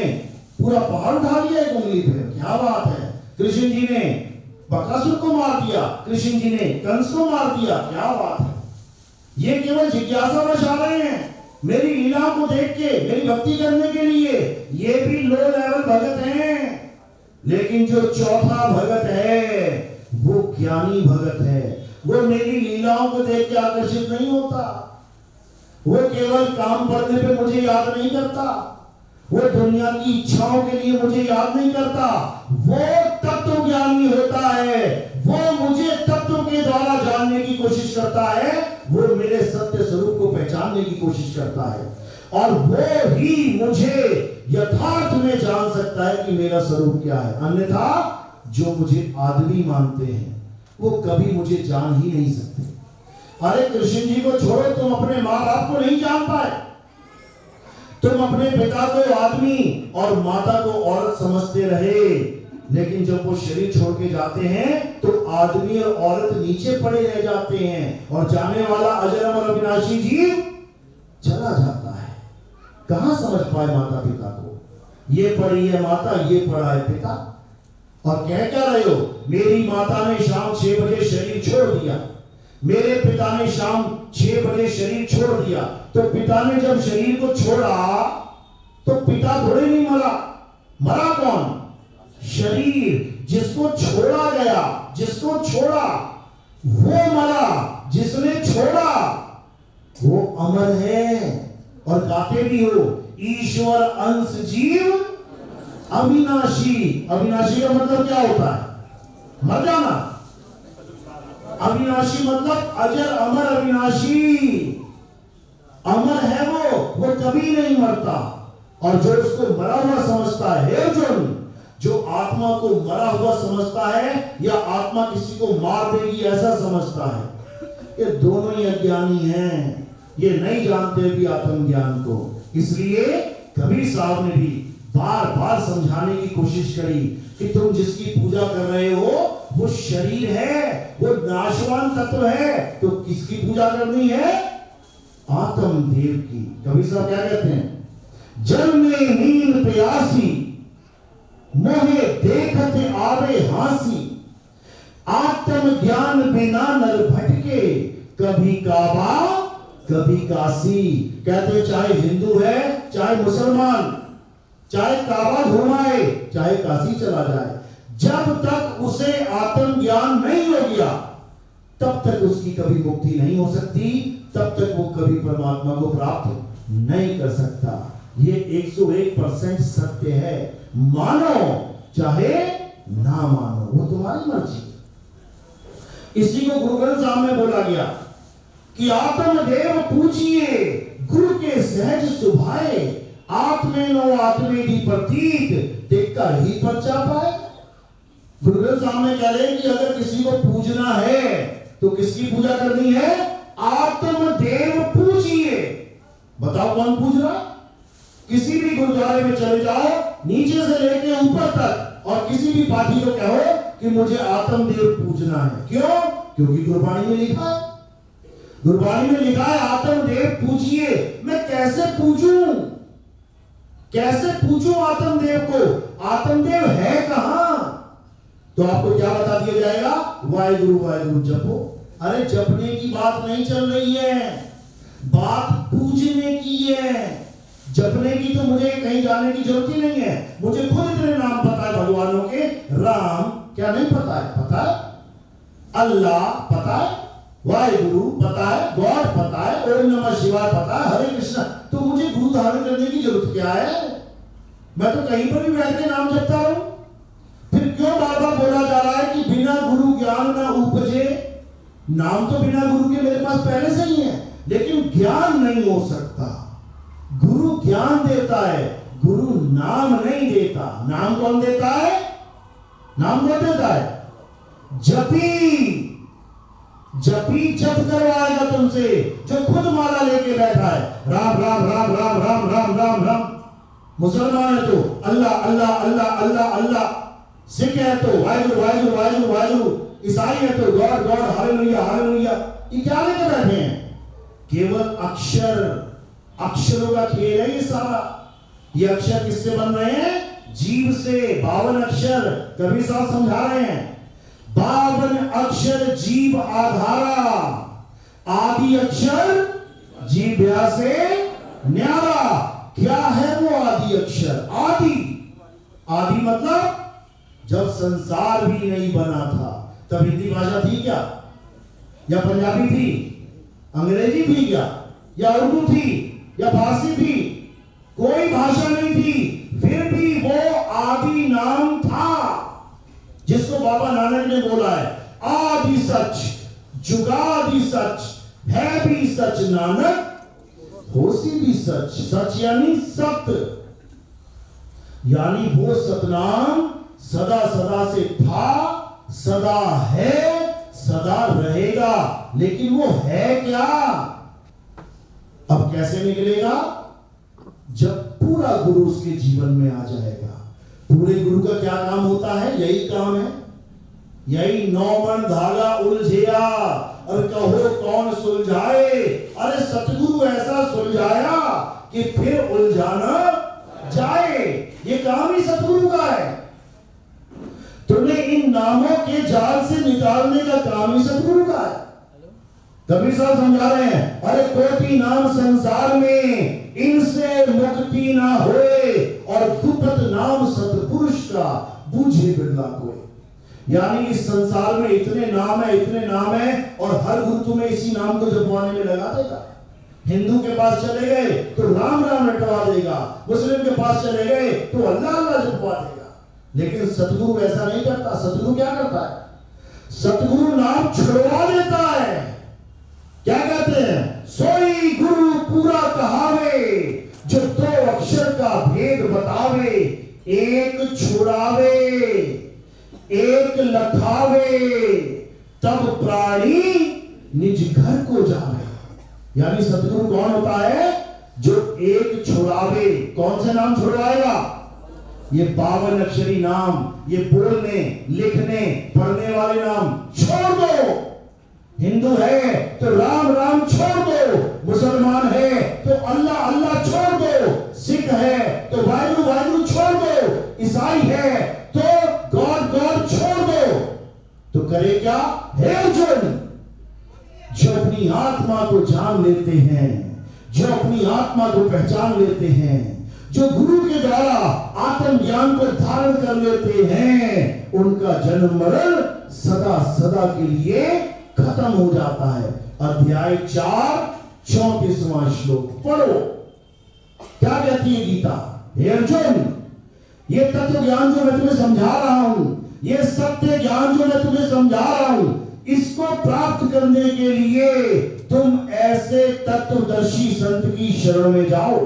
पूरा पहाड़ उठा लिया एक उंगली पे, क्या बात है। कृष्ण जी ने बकासुर को मार दिया, कृष्ण जी ने कंस को मार दिया, क्या बात है। ये केवल जिज्ञासावश आ रहे हैं मेरी लीलाओं को देख के, मेरी भक्ति करने के लिए। ये भी लो लेवल भगत हैं। लेकिन जो चौथा भगत है वो ज्ञानी भगत है। वो मेरी लीलाओं को देख के आकर्षित नहीं होता, वो केवल काम पड़ने पे मुझे याद नहीं करता, वो दुनिया की इच्छाओं के लिए मुझे याद नहीं करता। वो तत्व ज्ञानी होता है, वो मुझे तत्व के द्वारा जानने की कोशिश करता है, वो मेरे सत्य स्वरूप को पहचानने की कोशिश करता है, और वो ही मुझे यथार्थ में जान सकता है कि मेरा स्वरूप क्या है। अन्यथा जो मुझे आदमी मानते हैं वो कभी मुझे जान ही नहीं सकते। अरे कृष्ण जी को छोड़ो, तुम अपने माँ बाप को नहीं जान पाए, तुम अपने पिता को आदमी और माता को औरत समझते रहे, लेकिन जब वो शरीर छोड़ के जाते हैं तो आदमी और औरत नीचे पड़े रह जाते हैं, और जाने वाला अजर अमर अविनाशी जीव चला जाता है। कहां समझ पाए माता पिता को, ये पढ़ी है माता, ये पढ़ा है पिता, और कह क्या रहे हो, मेरी माता ने शाम 6 बजे शरीर छोड़ दिया, मेरे पिता ने शाम 6 बजे शरीर छोड़ दिया। तो पिता ने जब शरीर को छोड़ा तो पिता थोड़े नहीं मरा, मरा कौन? शरीर। जिसको छोड़ा गया, जिसको छोड़ा वो मरा, जिसने छोड़ा वो अमर है। और गाते भी हो, ईश्वर अंश जीव अविनाशी। अविनाशी का मतलब क्या होता है? मर जाना। अविनाशी मतलब अजर अमर अविनाशी। अमर है वो कभी नहीं मरता। और जो उसको मरा हुआ समझता है अर्जुन, जो आत्मा को मरा हुआ समझता है या आत्मा किसी को मार देगी ऐसा समझता है, ये दोनों ही अज्ञानी हैं। ये नहीं जानते भी आत्मज्ञान को। इसलिए कबीर साहब ने भी बार बार समझाने की कोशिश करी कि तुम जिसकी पूजा कर रहे हो वो शरीर है, वो नाशवान तत्व है, तो किसकी पूजा करनी है? आत्मदेव की। कबीर साहब क्या कहते हैं? जल में नींद प्यासी, मोहे देखते आवे हासी, आत्म ज्ञान बिना नर भटके, कभी काबा कभी काशी। कहते चाहे हिंदू है, चाहे मुसलमान, चाहे काबा घुमाए, चाहे काशी चला जाए, जब तक उसे आत्म ज्ञान नहीं हो गया तब तक उसकी कभी मुक्ति नहीं हो सकती, तब तक वो कभी परमात्मा को प्राप्त नहीं कर सकता। ये 101% सत्य है। मानो चाहे ना मानो, वो तुम्हारी मर्जी। इसी को गुरु ग्रंथ साहब में बोला गया कि आत्मदेव पूछिए गुरु के सहज सुभाए, आत्मेनो आत्मेदि प्रतीत देखकर ही परचा पाए। गुरु ग्रंथ साहब में कह रहे हैं कि अगर किसी को पूजना है तो किसकी पूजा करनी है? आत्मदेव पूजिए। बताओ कौन पूज रहा है? किसी भी गुरुद्वारे में चले जाओ, नीचे से लेके ऊपर तक, और किसी भी पाठी को कहो कि मुझे आत्मदेव पूजना है। क्यों? क्योंकि गुरबाणी में लिखा है, गुरबाणी में लिखा है आत्मदेव पूजिए। मैं कैसे पूजूं? कैसे पूजूं आत्मदेव को? आत्मदेव है कहां? तो आपको क्या बता दिया जाएगा? वाहेगुरु वाहेगुरु जपो। अरे जपने की बात नहीं चल रही है, बात पूजने की है। जपने की तो मुझे कहीं जाने की जरूरत ही नहीं है, मुझे खुद इतने नाम पता है भगवानों के। राम क्या नहीं पता है? पता है। अल्लाह पता है, वाहेगुरु पता है, गॉड पता है, ओम नमः शिवाय पता है, हरे कृष्णा। तो मुझे गुरु धारण करने की जरूरत क्या है? मैं तो कहीं पर भी बैठ के नाम जपता हूं। फिर क्यों बार बार बोला जा रहा है कि बिना गुरु ज्ञान ना उपजे? नाम तो बिना गुरु के मेरे पास पहले से ही है, लेकिन ज्ञान नहीं हो सकता। गुरु ज्ञान देता है, गुरु नाम नहीं देता। नाम कौन देता है? नाम कौन देता है? जपी। जपी जप करवाएगा तुमसे, जो खुद माला लेके बैठा है। राम राम राम राम राम राम राम राम। मुसलमान है तो अल्लाह अल्लाह अल्लाह अल्लाह अल्लाह, सिख है तो वाहेगुरु वाहेगुरु वाहेगुरु वाहेगुरु, ईसाई है तो गॉड गॉड हालेलुया हालेलुया। ये क्या लेके बैठे हैं? केवल अक्षर, अक्षरों का खेल है ये सारा। ये अक्षर किससे बन रहे हैं? जीव से। 52 अक्षर कबीर साहब समझा रहे हैं। 52 अक्षर जीव आधारा, आदि अक्षर जीव्या से न्यारा। क्या है वो आदि अक्षर? आदि, आदि मतलब जब संसार भी नहीं बना था तब हिंदी भाषा थी क्या? या पंजाबी थी? अंग्रेजी थी क्या? या उर्दू थी? या फारसी थी? कोई भाषा नहीं थी, फिर भी वो आदि नाम था, जिसको बाबा नानक ने बोला है आदि सच जुगादि सच, है भी सच नानक होसी भी सच। सच यानी सत्य, यानी वो सतनाम सदा सदा से था, सदा है, सदा रहेगा। लेकिन वो है क्या? अब कैसे निकलेगा? जब पूरा गुरु उसके जीवन में आ जाएगा। पूरे गुरु का क्या काम होता है? यही काम है, यही 9 मन धागा उलझिया और कहो कौन सुलझाए। अरे सतगुरु ऐसा सुलझाया कि फिर उलझाना जाए। ये काम ही सतगुरु का है। तुम्हें इन नामों के जाल से निकालने का काम ही सतगुरु का है। कबीर साहब समझा रहे हैं, अरे कोटि नाम संसार में इनसे मुक्ति ना होए, और गुप्त नाम सतपुरुष का बूझे बिरला कोई। यानी इस संसार में इतने नाम है, इतने नाम है, और हर गुरु तुम्हें इसी नाम को जपवाने में लगा देगा। हिंदू के पास चले गए तो राम राम रटवा देगा, मुस्लिम के पास चले गए तो अल्लाह अल्लाह जपवा देगा। लेकिन सतगुरु ऐसा नहीं करता। सतगुरु क्या करता है? सतगुरु नाम छुड़वा देता है। क्या कहते हैं? सोई गुरु पूरा कहावे, जो 2 अक्षर का भेद बतावे। एक छुड़ावे एक लखावे, तब प्राणी निज घर को जावे। यानी सतगुरु कौन होता है? जो एक छुड़ावे। कौन से नाम छुड़वाएगा? ये 52 अक्षरी नाम, ये बोलने लिखने पढ़ने वाले नाम छोड़ दो। हिंदू है तो राम राम छोड़ दो, मुसलमान है तो अल्लाह अल्लाह छोड़ दो, सिख है तो वाहेगुरु वाहेगुरु छोड़ दो, ईसाई है तो गॉड गॉड छोड़ दो। तो करे क्या? हे अर्जुन, जो अपनी आत्मा को जान लेते हैं, जो अपनी आत्मा को पहचान लेते हैं, जो गुरु के द्वारा आत्म ज्ञान को धारण कर लेते हैं, उनका जन्म मरण सदा सदा के लिए खत्म हो जाता है। अध्याय 4 34वां श्लोक पढ़ो। क्या कहती है गीता? हे अर्जुन, ये तत्व ज्ञान जो मैं तुम्हें समझा रहा हूं, ये सत्य ज्ञान जो मैं तुम्हें समझा रहा हूं, इसको प्राप्त करने के लिए तुम ऐसे तत्वदर्शी संत की शरण में जाओ।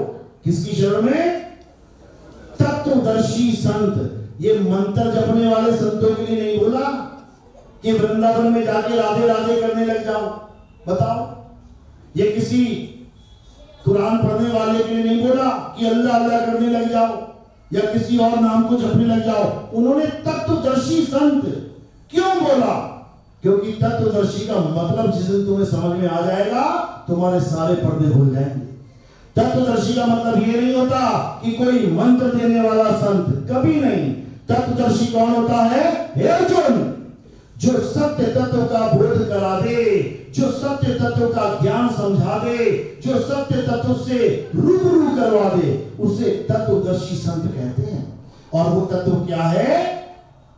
किसकी शरण में? तत्वदर्शी संत। ये मंत्र जपने वाले संतों के लिए नहीं बोला कि वृंदावन में जाके राधे राधे करने लग जाओ। बताओ, ये किसी कुरान पढ़ने वाले के लिए नहीं बोला कि अल्लाह अल्लाह करने लग जाओ या किसी और नाम को जपने लग जाओ। उन्होंने तत्वदर्शी संत क्यों बोला? क्योंकि तत्वदर्शी का मतलब जिस दिन तुम्हें समझ में आ जाएगा, तुम्हारे सारे पर्दे खुल जाएंगे। तत्वदर्शी का मतलब ये नहीं होता कि कोई मंत्र देने वाला संत, कभी नहीं। तत्वदर्शी कौन होता है? हे अर्जुन, जो सत्य तत्व का बोध करा दे, जो सत्य तत्व का ज्ञान समझा दे, जो सत्य तत्व से रूबरू करवा दे, उसे तत्वदर्शी संत कहते हैं। और वो तत्व क्या है?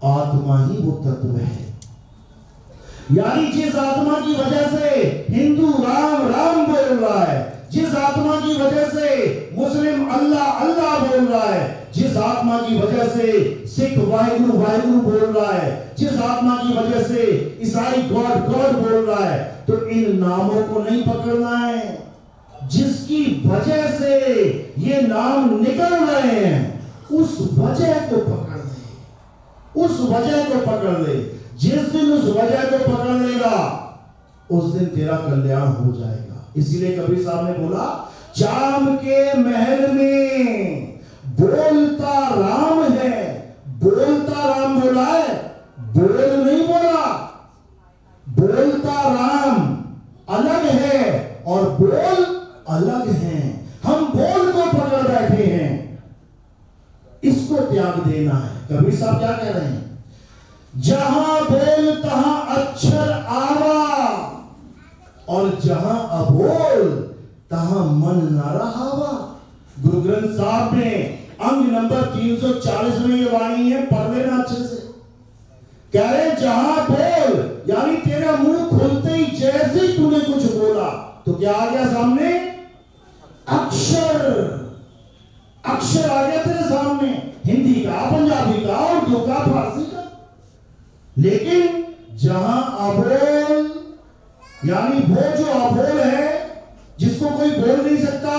आत्मा ही वो तत्व है। यानी जिस आत्मा की वजह से हिंदू राम राम बोल रहा है, जिस आत्मा की वजह से मुस्लिम अल्लाह अल्लाह बोल रहा है, जिस आत्मा की वजह से सिख वाहिगुरु वाहिगुरु बोल रहा है, जिस आत्मा की वजह से ईसाई गॉड गॉड बोल रहा है, तो इन नामों को नहीं पकड़ना है। जिसकी वजह से ये नाम निकल रहे हैं, उस वजह को पकड़ ले, उस वजह को पकड़ ले। जिस दिन उस वजह को पकड़ लेगा, उस दिन तेरा कल्याण हो जाएगा। इसीलिए कबीर साहब ने बोला, चाम के महल में बोलता राम है। बोलता राम बोला है, बोल नहीं बोला। बोलता राम अलग है और बोल अलग है। हम बोल को पकड़ बैठे हैं, इसको त्याग देना है। कबीर साहब क्या कह रहे हैं? जहां बोल तहां अक्षर आवा, और जहां अबोल तहां मन न रहावा। गुरु ग्रंथ साहब ने अंग नंबर 340 में ये वाणी है, पढ़ लेना अच्छे से। कह रहे जहां बोल, यानी तेरा मुंह खुलते ही जैसे ही तूने कुछ बोला तो क्या आ गया सामने? अक्षर। अक्षर आ गया तेरे सामने, हिंदी का, पंजाबी का, उर्दू का, फारसी का। लेकिन जहां अबोल, यानी वो जो अबोल है, जिसको कोई बोल नहीं सकता,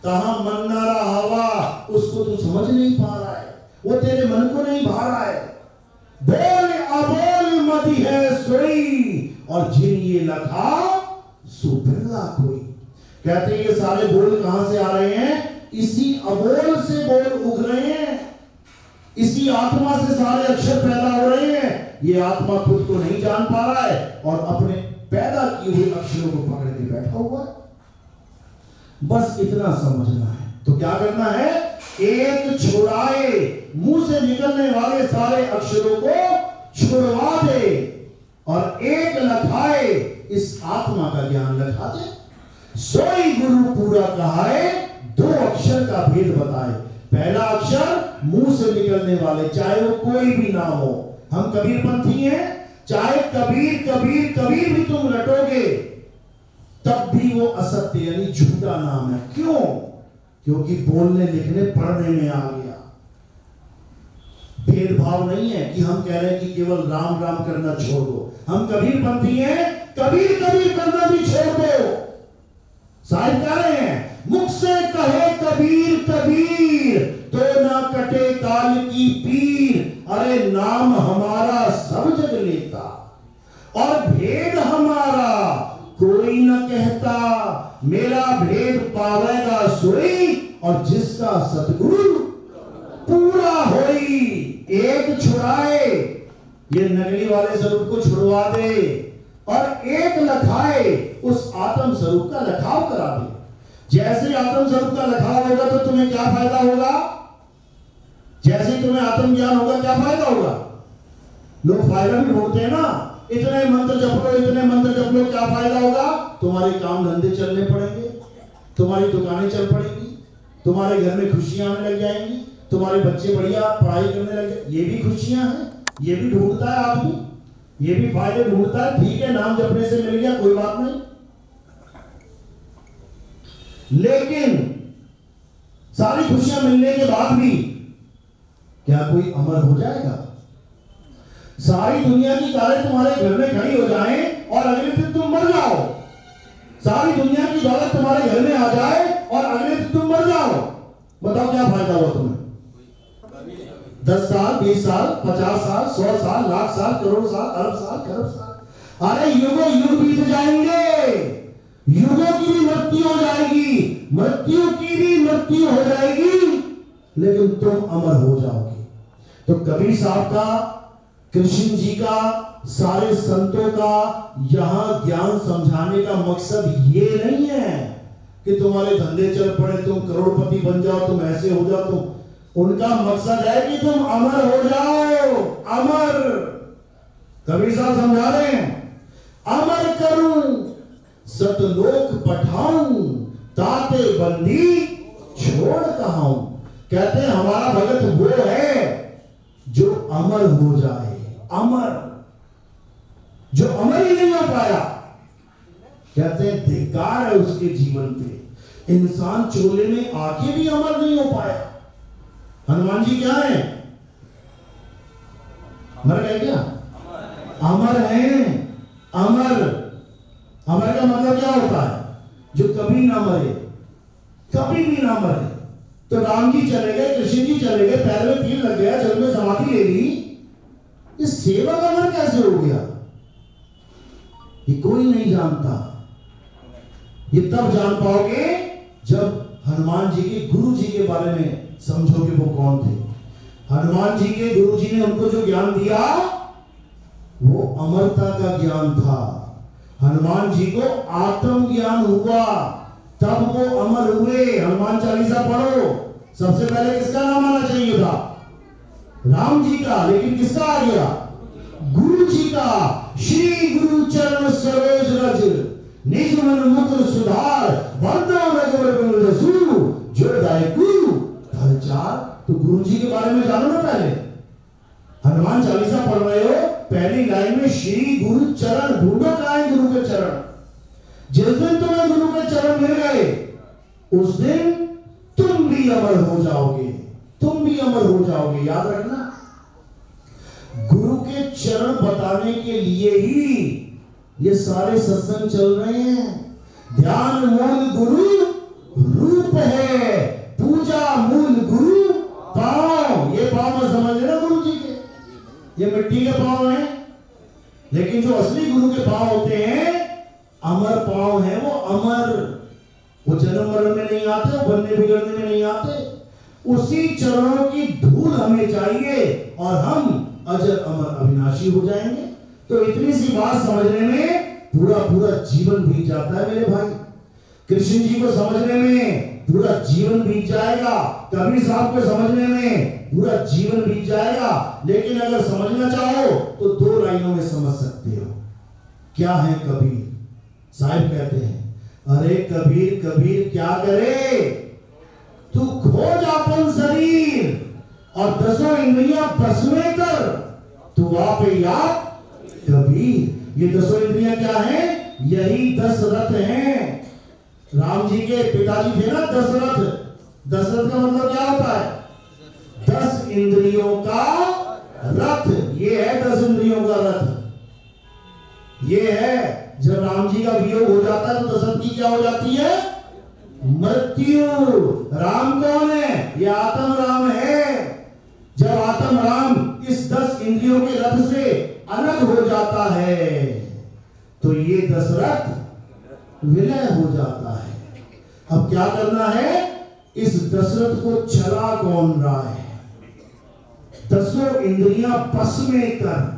तहां मन न रहावा, उसको तू समझ नहीं पा रहा है, वो तेरे मन को नहीं भा रहा है। बोल अबोल मति है सोई, और जिन ये लखा सो बिरला कोई। कहते हैं ये सारे बोल कहां से आ रहे हैं? इसी अबोल से बोल उग रहे हैं, इसी आत्मा से सारे अक्षर पैदा हो रहे हैं। ये आत्मा खुद को नहीं जान पा रहा है और अपने पैदा किए हुए अक्षरों को पकड़ के बैठा हुआ है। बस इतना समझना है। तो क्या करना है? एक छुड़ाए, मुंह से निकलने वाले सारे अक्षरों को छुड़वा दे, और एक लखाए, इस आत्मा का ज्ञान लखा दे। सोई गुरु पूरा कहाए, दो अक्षर का भेद बताए। पहला अक्षर मुंह से निकलने वाले, चाहे वो कोई भी नाम हो। हम कबीरपंथी हैं, चाहे कबीर कबीर कबीर भी तुम रटोगे, तब भी वो असत्य यानी झूठा नाम है। क्यों? क्योंकि बोलने लिखने पढ़ने में आ गया। भेदभाव नहीं है कि हम कह रहे हैं कि केवल राम राम करना छोड़ दो। हम कबीरपंथी हैं, कबीर कबीर करना भी छोड़ दो। साहिब कह रहे हैं, मुख से कहे कबीर कबीर, तो ना कटे काल की पीर। अरे नाम हमारा सब जग लेता, और भेद हमारा कोई न कहता। मेरा भेद पावेगा सोई, और जिसका सतगुरु पूरा होई। एक छुड़ाए, ये नकली वाले स्वरूप को छुड़वा दे, और एक लखाए, उस आत्म स्वरूप का लखाव करा दे। जैसे आत्म स्वरूप का लखाव होगा तो तुम्हें क्या फायदा होगा? जैसे तुम्हें आत्म ज्ञान होगा, क्या फायदा होगा? लोग फायदा भी ढूंढते हैं ना, इतने मंत्र जप लो, इतने मंत्र जप लो, क्या फायदा होगा? तुम्हारे काम धंधे चलने पड़ेंगे, तुम्हारी दुकानें चल पड़ेंगी, तुम्हारे घर में खुशियां आने लग जाएंगी, तुम्हारे बच्चे बढ़िया पढ़ाई करने लग जाए। ये भी खुशियां हैं, ये भी ढूंढता है आदमी, ये भी फायदे ढूंढता है। ठीक है, नाम जपने से मिल गया, कोई बात नहीं। लेकिन सारी खुशियां मिलने के बाद भी क्या कोई अमर हो जाएगा? सारी दुनिया की कारें तुम्हारे घर में खड़ी हो जाएं और अगले दिन तुम मर जाओ। सारी दुनिया की दौलत तुम्हारे घर में आ जाए और अगले दिन तुम मर जाओ। बताओ क्या फायदा हुआ तुम्हें? 10 साल, 20 साल, 50 साल, 100 साल, लाख साल, करोड़ साल, अरब साल, खरब साल, अरे युगों युग बीत जाएंगे। युगों की भी मृत्यु हो जाएगी, मृत्यु की भी मृत्यु हो जाएगी, लेकिन तुम अमर हो जाओगे। तो कबीर साहब का, कृष्ण जी का, सारे संतों का यहां ज्ञान समझाने का मकसद ये नहीं है कि तुम्हारे धंधे चल पड़े, तुम करोड़पति बन जाओ, तुम ऐसे हो जाओ, तुम। उनका मकसद है कि तुम अमर हो जाओ। अमर, कबीर साहब समझा रहे हैं, अमर करूं सतलोक पठाऊं, ताते बंदी छोड़ कहाऊं। कहते हैं हमारा भगत वो है जो अमर हो जाए। अमर, जो अमर ही नहीं हो पाया, कहते हैं धिक्कार है उसके जीवन पे। इंसान चोले में आके भी अमर नहीं हो पाया। हनुमान जी क्या है? मर गए क्या? अमर हैं। अमर, अमर का मतलब क्या होता है? जो कभी ना मरे, कभी भी ना मरे। तो राम जी चले गए, कृष्ण जी चले गए, पैर में तीर लग गया, जल में समाधि ले ली, इस सेवक अमर कैसे हो गया? ये कोई नहीं जानता। ये तब जान पाओगे जब हनुमान जी के गुरु जी के बारे में समझोगे वो कौन थे। हनुमान जी के गुरु जी ने उनको जो ज्ञान दिया वो अमरता का ज्ञान था। हनुमान जी को आत्म ज्ञान हुआ, तब वो अमर हुए। हनुमान चालीसा पढ़ो, सबसे पहले किसका नाम आना चाहिए था? राम जी का, लेकिन किसका आ गया? गुरु जी का। श्री गुरु चरण सरोज रज, निज मन मुकुर सुधार, बंदो रघुवर बिमल जसु, जो दायकु फल चार। तो गुरु जी के बारे में जानो ना पहले। हनुमान चालीसा पढ़ रहे हो, पहली लाइन में श्री गुरु चरण ढूंढो, कहां है गुरु के चरण? जिस दिन तुम्हें गुरु के चरण मिल गए उस दिन तुम भी अमर हो जाओगे। तुम भी अमर हो जाओगे, याद रखना। गुरु के चरण बताने के लिए ही ये सारे सत्संग चल रहे हैं। ध्यान मूल गुरु रूप है, पूजा मूल गुरु पांव। ये पांव मत समझ लेना गुरु जी के, ये मिट्टी के पांव हैं, लेकिन जो असली गुरु के पांव होते हैं, अमर पांव है। वो अमर, वो जन्म मरण में नहीं आते, वो बनने बिगड़ने में नहीं आते। उसी चरणों की धूल हमें चाहिए और हम अजर अमर अविनाशी हो जाएंगे। तो इतनी सी बात समझने में पूरा पूरा जीवन बीत जाता है मेरे भाई। कृष्ण जी को समझने में पूरा जीवन बीत जाएगा, कबीर साहब को समझने में पूरा जीवन बीत जाएगा। लेकिन अगर समझना चाहो तो 2 लाइनों में समझ सकते हो। क्या है कबीर? साहिब कहते हैं, अरे कबीर कबीर क्या करे, तू खोज अपन शरीर और 10 इंद्रियां बस में कर, तू आप याद कबीर। ये 10 इंद्रियां क्या हैं? यही 10 रथ हैं। राम जी के पिताजी थे ना दशरथ। दशरथ का मतलब क्या होता है? 10 इंद्रियों का रथ। ये है 10 इंद्रियों का रथ। ये है, जब राम जी का वियोग हो जाता है तो दशरथ की क्या हो जाती है? मृत्यु। राम कौन है? ये आत्म राम है। जब आत्म राम इस 10 इंद्रियों के रथ से अलग हो जाता है तो ये दशरथ विलय हो जाता है। अब क्या करना है? इस दशरथ को चला कौन रहा है? 10 इंद्रियां बस में कर।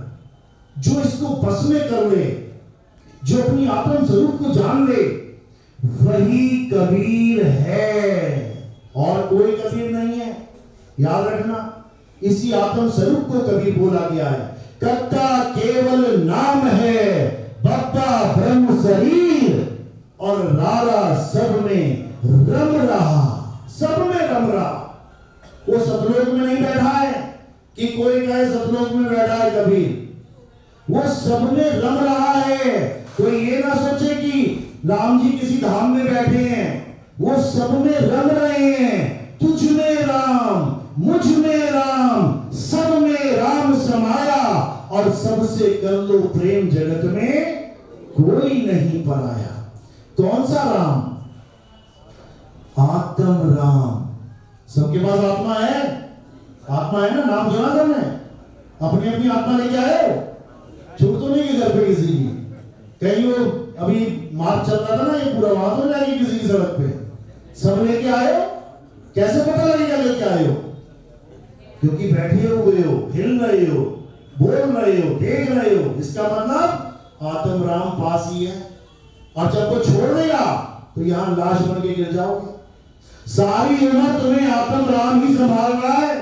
जो इसको बस में कर ले, जो अपनी आत्म स्वरूप को जान ले, वही कबीर है और कोई कबीर नहीं है। याद रखना, इसी आत्म स्वरूप को कबीर बोला गया है। कत्ता केवल नाम है, बप्पा ब्रह्म शरीर, और रारा सब में रम रहा। सब में रम रहा। वो सतलोक में नहीं बैठा है कि कोई कहे सतलोक में बैठा है कबीर। वो सब में रम रहा है। कोई ये ना सोचे कि राम जी किसी धाम में बैठे हैं, वो सब में रम रहे हैं। तुझ में राम, मुझ में राम, सब में राम समाया, और सबसे कर लो प्रेम, जगत में कोई नहीं पराया। कौन सा राम? आत्म राम। सबके पास आत्मा है? आत्मा है ना? नाम सुना सबने? अपनी अपनी आत्मा लेके आए हो? छूट तो नहीं है घर पे किसी की? कहीं वो अभी मार्च चल रहा था ना, ये पूरा, वहां तो जाएगी किसी की सड़क पे? सब लेके आए हो? कैसे पता लगेगा लेके आए हो? क्योंकि बैठे हुए हो, हिल रहे हो, बोल रहे हो, देख रहे हो, इसका मतलब आत्म राम पास ही है। और जब वो छोड़ देगा तो यहां लाश बन के गिर जाओगे। सारी उम्र तुम्हें आत्म राम ही संभाल रहा है,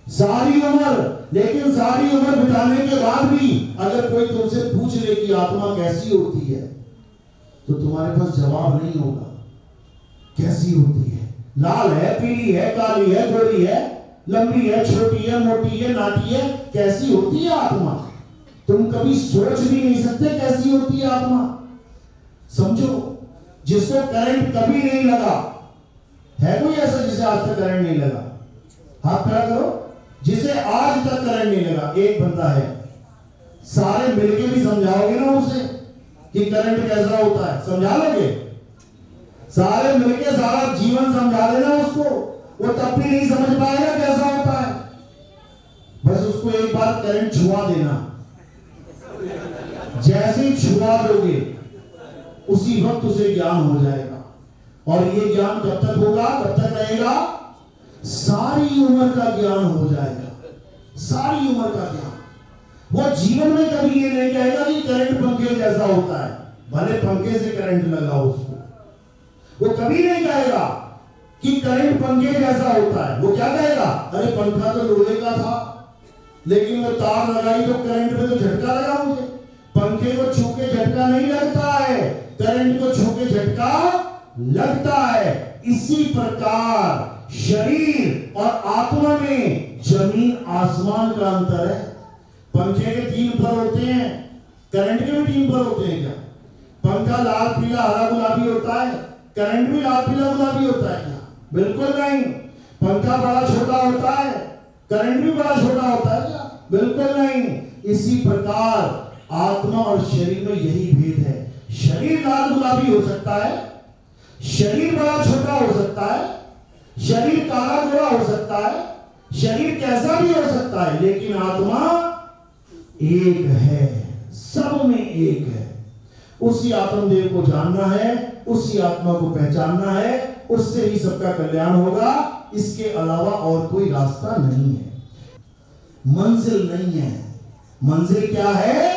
सारी उम्र। लेकिन सारी उम्र बिताने के बाद भी अगर कोई तुमसे पूछ ले कि आत्मा कैसी होती है, तो तुम्हारे पास जवाब नहीं होगा। कैसी होती है? लाल है, पीली है, काली है, गोरी है, लंबी है, छोटी है, मोटी है, नाटी है, कैसी होती है आत्मा? तुम कभी सोच भी नहीं सकते कैसी होती है आत्मा। समझो, जिसको करंट कभी नहीं लगा, है कोई ऐसा जिसे आज तक करंट नहीं लगा? हाथ खड़ा करो। जिसे आज तक करंट नहीं लगा, एक बंदा है। सारे मिलके भी समझाओगे ना उसे कि करंट कैसा होता है? समझा लोगे? सारे मिलके सारा जीवन समझा देना उसको, वो तब भी नहीं समझ पाएगा कैसा होता है। बस उसको एक बार करंट छुआ देना, जैसे ही छुआ दोगे उसी वक्त उसे ज्ञान हो जाएगा। और ये ज्ञान कब तक होगा, कब तक रहेगा? सारी उम्र का ज्ञान हो जाएगा, सारी उम्र का ज्ञान। वो जीवन में कभी ये नहीं कहेगा कि करंट पंखे जैसा होता है, भले पंखे से करंट लगा उसको। वो कभी नहीं कहेगा कि करंट पंखे जैसा होता है। वो क्या कहेगा? अरे पंखा तो लोहे का था, लेकिन वो तार लगाई तो करंट में तो झटका लगा मुझे। पंखे को छू के झटका नहीं लगता है, करंट को छू के झटका लगता है। इसी प्रकार शरीर और आत्मा में जमीन आसमान का अंतर है। पंखे के 3 पर होते हैं, करंट के भी 3 पर होते हैं क्या? पंखा लाल पीला हरा गुलाबी होता है, करंट भी लाल पीला गुलाबी होता है क्या? बिल्कुल नहीं। पंखा बड़ा छोटा होता है, करंट भी बड़ा छोटा होता है क्या? बिल्कुल नहीं। इसी प्रकार आत्मा और शरीर में यही भेद है। शरीर लाल गुलाबी हो सकता है, शरीर बड़ा छोटा हो सकता है, शरीर काला गोरा हो सकता है, शरीर कैसा भी हो सकता है, लेकिन आत्मा एक है, सब में एक है। उसी आत्मदेव को जानना है, उसी आत्मा को पहचानना है, उससे ही सबका कल्याण होगा। इसके अलावा और कोई रास्ता नहीं है, मंजिल नहीं है। मंजिल क्या है?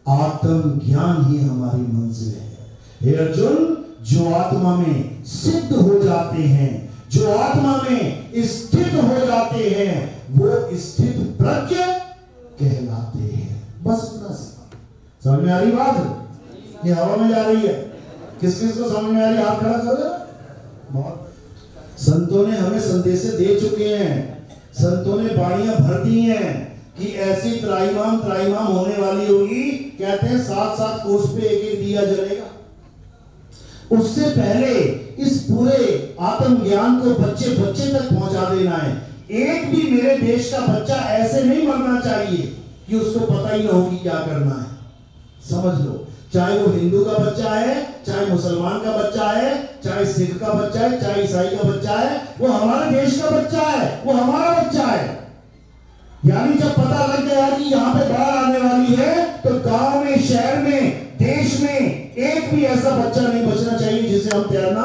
आत्म ज्ञान ही हमारी मंजिल है। हे अर्जुन, जो आत्मा में सिद्ध हो जाते हैं, जो आत्मा में स्थित हो जाते हैं, वो स्थित प्रज्ञ कहलाते हैं। बस इतना सा। समझ में आ रही बात? ये हवा में जा रही है। किस किस को समझ में आ रही है? हाथ खड़ा करो। बहुत संतों ने हमें संदेश दे चुके हैं, संतों ने बाणियां भर दी हैं कि ऐसी त्राईमाम होने वाली होगी। कहते हैं 7-7 कोस पे एक दिया जलेगा। उससे पहले इस पूरे आत्म ज्ञान को बच्चे बच्चे तक पहुंचा देना है। एक भी मेरे देश का बच्चा ऐसे नहीं मरना चाहिए कि उसको पता ही ना हो कि क्या करना है। समझ लो, चाहे वो हिंदू का बच्चा है, चाहे मुसलमान का बच्चा है, चाहे सिख का बच्चा है, चाहे ईसाई का बच्चा है, वो हमारे देश का बच्चा है, वो हमारा बच्चा है। यानी जब पता लग गया कि यहाँ पे बाढ़ आने वाली है, तो गांव में, शहर में, देश में एक भी ऐसा बच्चा नहीं बचना चाहिए जिसे हम तैरना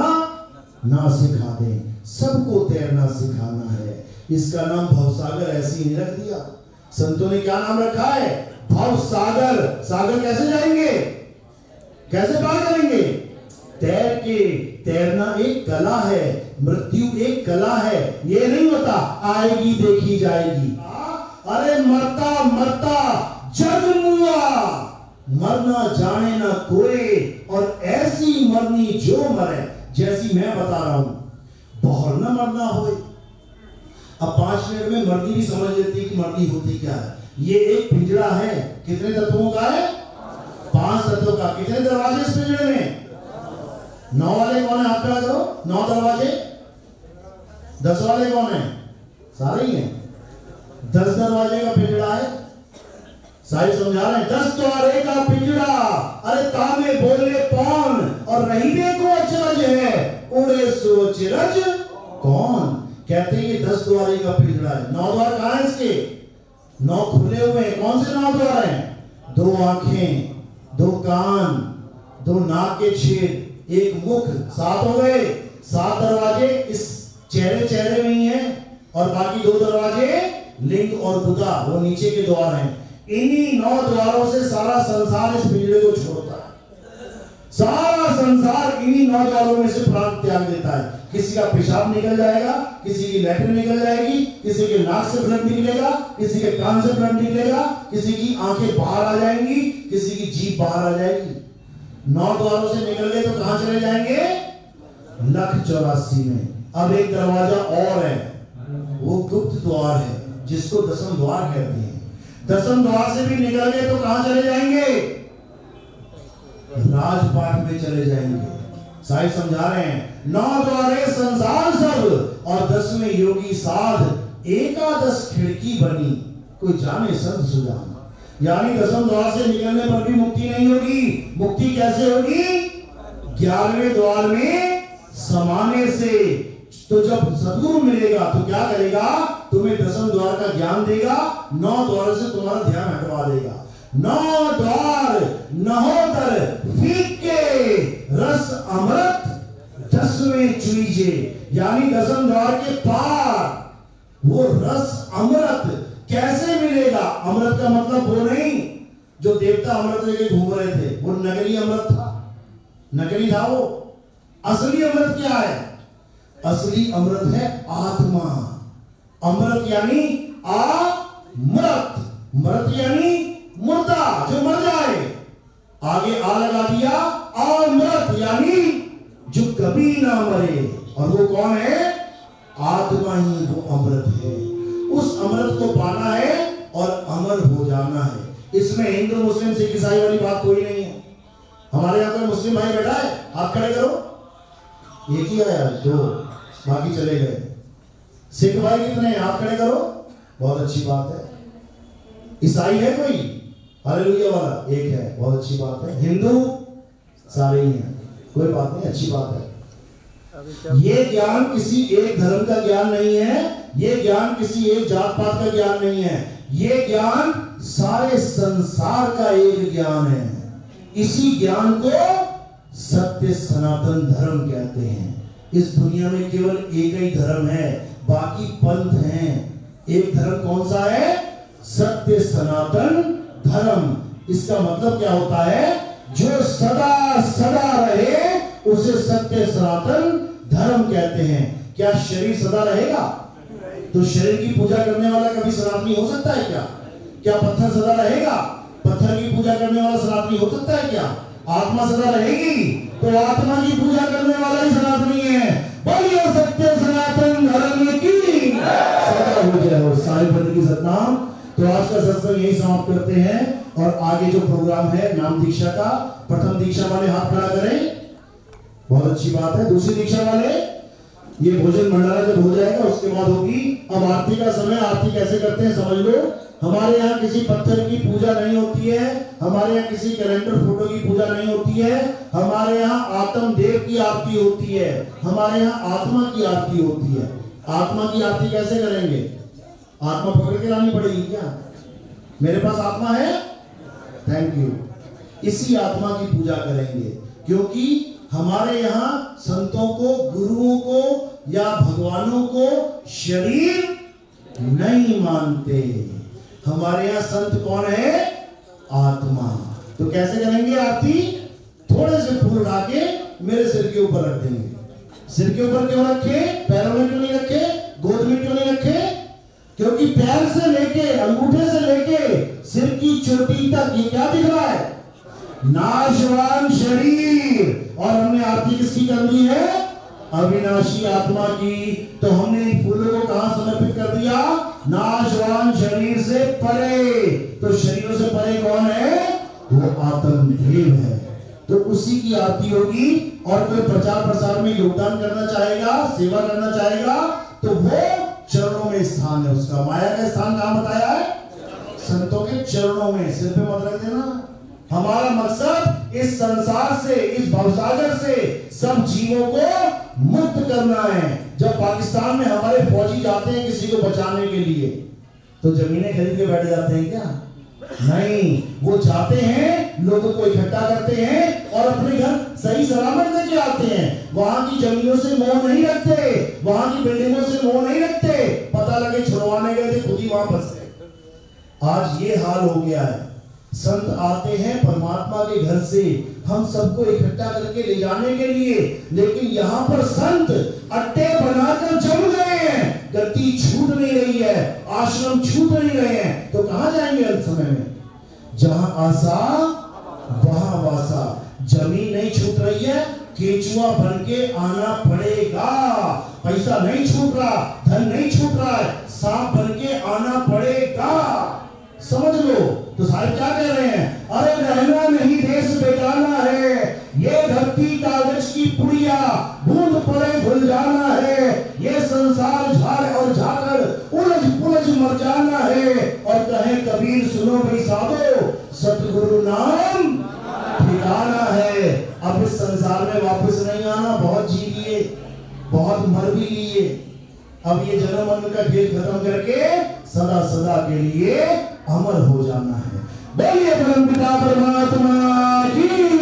ना सिखा दें। सबको तैरना सिखाना है। इसका नाम भवसागर ऐसे ही नहीं रख दिया। संतों ने क्या नाम रखा है? भवसागर। सागर कैसे जाएंगे, कैसे पार करेंगे? तैर के। तैरना एक कला है, मृत्यु एक कला है। ये नहीं होता आएगी देखी जाएगी। अरे मरता मरता जग मुआ, मरना जाने ना कोई, और ऐसी मरनी जो मरे, जैसी मैं बता रहा हूं, बहुत ना मरना हो। अब 5 मिनट में मर्दी भी समझ लेती कि मर्दी होती क्या है। ये एक पिंजरा है, कितने तत्वों का है? 5 तत्वों का। कितने दरवाजे इस पिंजरे में? 9 वाले कौन है? हाथ खड़ा करो। 9 दरवाजे। 10 वाले कौन है? सारे ही हैं। 10 दरवाजे का पिंजड़ा है। साहिब समझा रहे हैं 10 द्वारे का पिंजड़ा, अरे तामे बोले कौन, और रहीबे को अचरज है, उड़े सो अचरज कौन। कहते हैं ये 10 द्वारे का पिंजड़ा है। 9 द्वार कहां है इसके? 9 खुले हुए हैं। कौन से 9 द्वार हैं? 2 आंखें, 2 कान, 2 नाक के छेद, 1 मुख, 7 हो गए। 7 दरवाजे इस चेहरे में ही हैं, और बाकी 2 दरवाजे लिंग और बुधा, वो नीचे के द्वार हैं। इन्हीं 9 द्वारों से सारा संसार इस पिंजरे को छोड़ता है। सारा संसार इन्हीं 9 द्वारों में से प्राण त्याग देता है। किसी का पेशाब निकल जाएगा, किसी की लैट्रिन निकल जाएगी, किसी के नाक से ब्लड निकलेगा, किसी के कान से ब्लड निकलेगा, किसी की आंखें बाहर आ जाएंगी, किसी की जीभ बाहर आ जाएगी। 9 द्वारों से निकल गए तो कहां चले जाएंगे? 1,84 में। अब एक दरवाजा और है, वो गुप्त द्वार है, जिसको 10वें द्वार कहते हैं। 10वें द्वार से भी निकल गए तो कहां चले जाएंगे? राजपाट में चले जाएंगे। साहिब समझा रहे हैं 9 द्वारे संसार सब, और 10वें योगी साध, एकादश खिड़की बनी, कोई जाने संत सुजान। यानी 10वें द्वार से निकलने पर भी मुक्ति नहीं होगी। मुक्ति कैसे होगी? 11वें द्वार में समाने से। तो जब सद्गुरु मिलेगा तो क्या करेगा? तुम्हें 10वें द्वार का ज्ञान देगा, 9 द्वार से तुम्हारा ध्यान हटवा देगा। 9 द्वार नहोदर फीके, रस अमृत 10वें चुईजे। यानी 10वें द्वार के पार वो रस अमृत कैसे मिलेगा? अमृत का मतलब वो नहीं जो देवता अमृत लेके घूम रहे थे, वो नकली अमृत था, नकली था वो। असली अमृत क्या है? असली अमृत है आत्मा। अमृत यानी अमृत, मृत यानी मुर्दा जो मर जाए, आगे आ लगा दिया। अमृत यानी जो कभी ना मरे, और वो कौन है? आत्मा ही वो अमृत है। उस अमृत को पाना है और अमर हो जाना है। इसमें हिंदू मुस्लिम सिख ईसाई वाली बात कोई नहीं है। हमारे यहाँ कोई मुस्लिम भाई बैठा है? हाथ खड़े करो। एक ही आया, 2, बाकी चले गए। सिख भाई कितने हैं? हाथ खड़े करो। बहुत अच्छी बात है। ईसाई है कोई? हालेलुया वाला एक है, बहुत अच्छी बात है। हिंदू सारे ही हैं, कोई बात नहीं, अच्छी बात है। ये ज्ञान किसी एक धर्म का ज्ञान नहीं है, ये ज्ञान किसी एक जात पात का ज्ञान नहीं है, ये ज्ञान सारे संसार का एक ज्ञान है। इसी ज्ञान को सत्य सनातन धर्म कहते हैं। इस दुनिया में केवल एक ही धर्म है, बाकी पंथ हैं। एक धर्म कौन सा है? सत्य सनातन धर्म। इसका मतलब क्या होता है? जो सदा सदा रहे उसे सत्य सनातन धर्म कहते हैं। क्या शरीर सदा रहेगा? तो शरीर की पूजा करने वाला कभी सनातनी हो सकता है क्या? क्या पत्थर सदा रहेगा? पत्थर की पूजा करने वाला सनातनी हो सकता है क्या? आत्मा सदा रहेगी तो आत्मा की पूजा करने वाला ही सनातनी है। बोलिए सत्य सनातन धर्म की सदा हो जाए और सारी बंदगी सतनाम। तो आज का सत्संग यही समाप्त करते हैं, और आगे जो प्रोग्राम है नाम दीक्षा का, प्रथम दीक्षा वाले हाथ खड़ा करें, बहुत अच्छी बात है। दूसरी दीक्षा वाले, ये भोजन भंडारा जब हो जाएगा उसके बाद होगी। अब आरती का समय, आरती कैसे करते हैं समझ लो। हमारे यहाँ किसी पत्थर की पूजा नहीं होती है, हमारे यहाँ किसी कैलेंडर फोटो की पूजा नहीं होती है, हमारे यहाँ आत्म देव की आरती होती है, हमारे यहाँ आत्मा की आरती होती है। आत्मा की आरती कैसे करेंगे? आत्मा पकड़ के लानी पड़ेगी क्या? मेरे पास आत्मा है, थैंक यू। इसी आत्मा की पूजा करेंगे, क्योंकि हमारे यहाँ संतों को, गुरुओं को या भगवानों को शरीर नहीं मानते। हमारे यहाँ संत कौन है? आत्मा। तो कैसे करेंगे आरती? थोड़े से फूल ला के मेरे सिर के ऊपर रख देंगे। सिर के ऊपर क्यों रखे? पैरों में क्यों नहीं रखे? गोद में क्यों नहीं रखे? क्योंकि पैर से लेके, अंगूठे से लेके सिर की चोटी तक ये क्या दिख रहा है? नाशवान शरीर। और हमने आरती किसकी करनी है? अविनाशी आत्मा की। तो हमने इन फूलों को कहां समर्पित कर दिया? नाशवान शरीर से परे। तो शरीरों से परे कौन है? वो आत्मदेव है। तो उसी की आरती होगी। और कोई प्रचार प्रसार में योगदान करना चाहेगा, सेवा करना चाहेगा, तो वो चरणों में स्थान है उसका। माया का स्थान कहां बताया है? संतों के चरणों में। सिर पे मत रख देना। हमारा मकसद इस संसार से, इस भवसागर से सब जीवों को मुक्त करना है। जब पाकिस्तान में हमारे फौजी जाते हैं किसी को बचाने के लिए, तो जमीनें खरीद के बैठ जाते हैं क्या? नहीं, वो जाते हैं, लोगों को इकट्ठा करते हैं और अपने घर सही सलामत लेके आते हैं। वहां की जमीनों से मोह नहीं रखते, वहां की बिल्डिंगों से मोह नहीं रखते। पता लगे छुड़वाने गए थे, खुद ही वहां फंस गए। आज ये हाल हो गया है। संत आते हैं परमात्मा के घर से हम सबको इकट्ठा करके ले जाने के लिए, लेकिन यहाँ पर संत अड्डे बनाकर जम गए हैं। गति छूट नहीं रही है, आश्रम छूट नहीं रहे हैं, तो कहां जाएंगे अंत समय में? जहां आशा वहां वासा। जमीन नहीं छूट रही है, केचुआ बन के आना पड़ेगा। पैसा नहीं छूट रहा, धन नहीं छूट रहा है, सांप बन के आना पड़ेगा। समझ लो। तो साहब क्या कह रहे हैं? अरे रहना नहीं देश बेगाना है, ये धरती कागज की पुड़िया, बूंद पड़े भूल जाना है। ये संसार झाड़ और झाकर उलझ पुलझ मर जाना है। और कहे कबीर सुनो भाई साधो, सतगुरु नाम ठिकाना है। अब इस संसार में वापस नहीं आना। बहुत जी लिए, बहुत मर भी लिए। अब ये जन्म मरण का खेल खत्म करके सदा सदा के लिए अमर हो जाना है। बोलिए परमपिता परमात्मा की।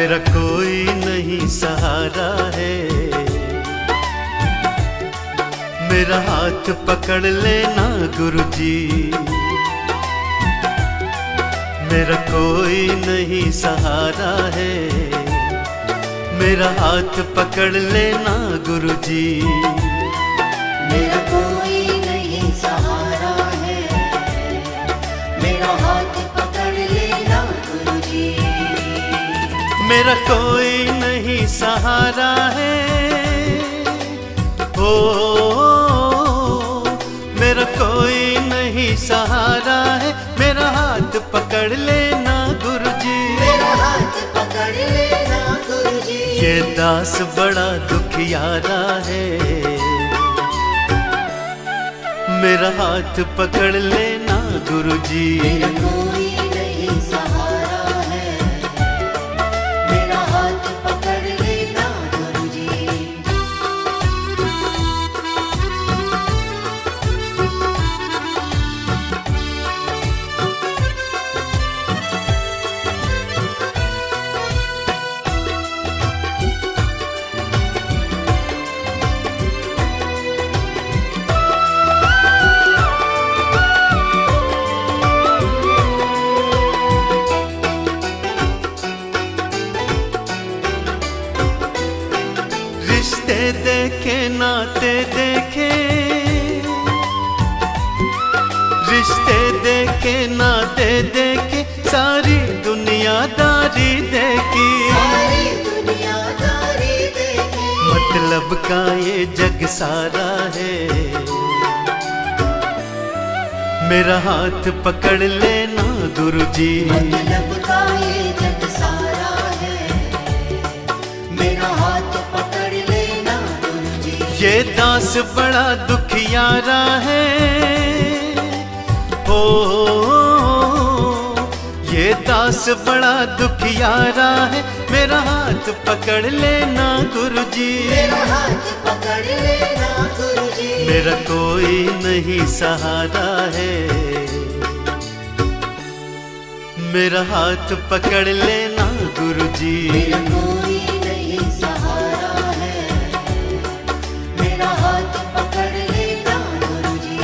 मेरा कोई नहीं सहारा है, मेरा हाथ पकड़ लेना गुरुजी। मेरा कोई नहीं सहारा है, मेरा हाथ पकड़ लेना गुरुजी। मेरा कोई नहीं सहारा है, मेरा हाथ पकड़ लेना गुरुजी। मेरा कोई नहीं सहारा है, ओ मेरा कोई नहीं सहारा है, मेरा हाथ पकड़ लेना गुरुजी। मेरा हाथ पकड़ लेना गुरुजी। ये दास बड़ा दुखियारा है, मेरा हाथ पकड़ लेना गुरुजी। मेरा कोई नहीं सहारा है, मेरा हाथ पकड़ लेना गुरुजी। रिश्ते देखे नाते देखे, रिश्ते देखे नाते देखे, सारी दुनियादारी देखी। सारी दुनियादारी देखी। मतलब का ये जग सारा है, मेरा हाथ पकड़ लेना गुरुजी। मतलब का ये जग सारा है, मेरा हाथ पकड़ लेना गुरुजी। ये दास बड़ा दुखियारा है, ओ ये दास बड़ा दुखियारा है, मेरा हाथ पकड़ लेना गुरुजी। मेरा हाथ पकड़ लेना गुरुजी। मेरा कोई नहीं सहारा है, मेरा हाथ पकड़ लेना गुरुजी। मेरा कोई नहीं सहारा है, मेरा हाथ पकड़ लेना गुरुजी।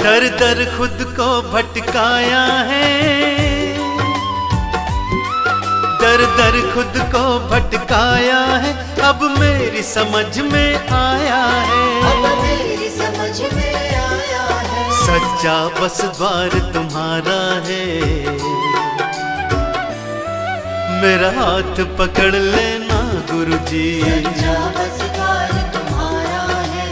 दर दर खुद को भटकाया है, दर दर खुद को भटकाया है, अब मेरी समझ में आया है। अब मेरी समझ में आया है, सच्चा बस द्वार तुम्हारा है, मेरा हाथ पकड़ लेना गुरुजी। सच्चा बस द्वार तुम्हारा है,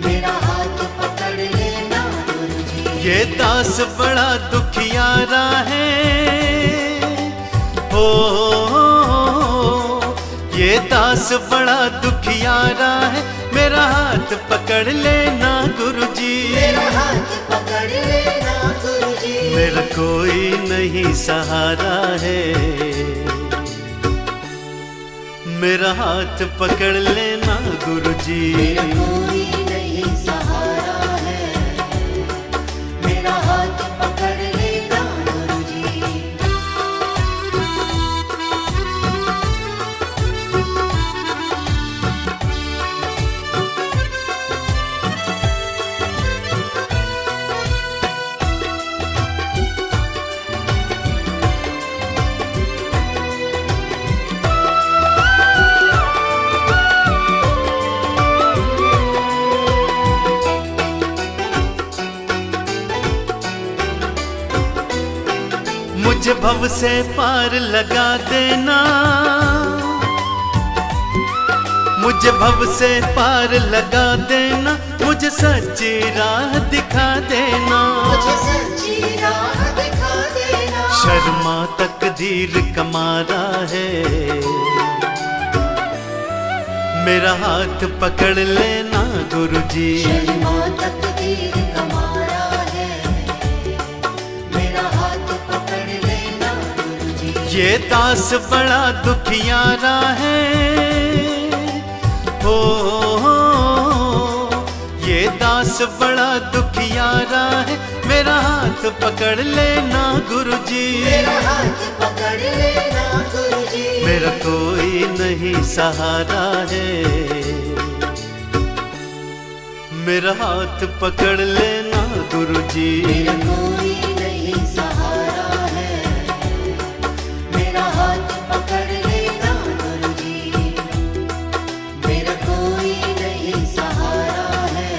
मेरा हाथ पकड़ लेना गुरुजी। ये दास बड़ा दुखियारा है, ओ ये दास बड़ा दुखियारा है, मेरा हाथ पकड़ लेना गुरुजी। मेरा हाथ पकड़ लेना गुरुजी। मेरा कोई नहीं सहारा है, मेरा हाथ पकड़ लेना गुरुजी। मेरा कोई नहीं सहारा है, मेरा हाथ पकड़ लेना गुरुजी। मुझे भव से पार लगा देना, मुझे भव से पार लगा देना, मुझे सच्ची राह दिखा देना। मुझे सच्ची राह दिखा देना। शर्मा तक तकदीर कमारा है। मेरा हाथ पकड़ लेना गुरुजी, शर्मा तकदीर कमारा है, मेरा हाथ पकड़ लेना गुरुजी। ये दास बड़ा दुखियारा है, हो ये दास बड़ा दुखियारा है। मेरा हाथ पकड़ लेना गुरुजी, मेरा हाथ पकड़ लेना गुरुजी। मेरा कोई नहीं सहारा है। मेरा हाथ पकड़ लेना गुरुजी, मेरा कोई नहीं सहारा है, मेरा हाथ पकड़ लेना गुरुजी। मेरा कोई नहीं सहारा है,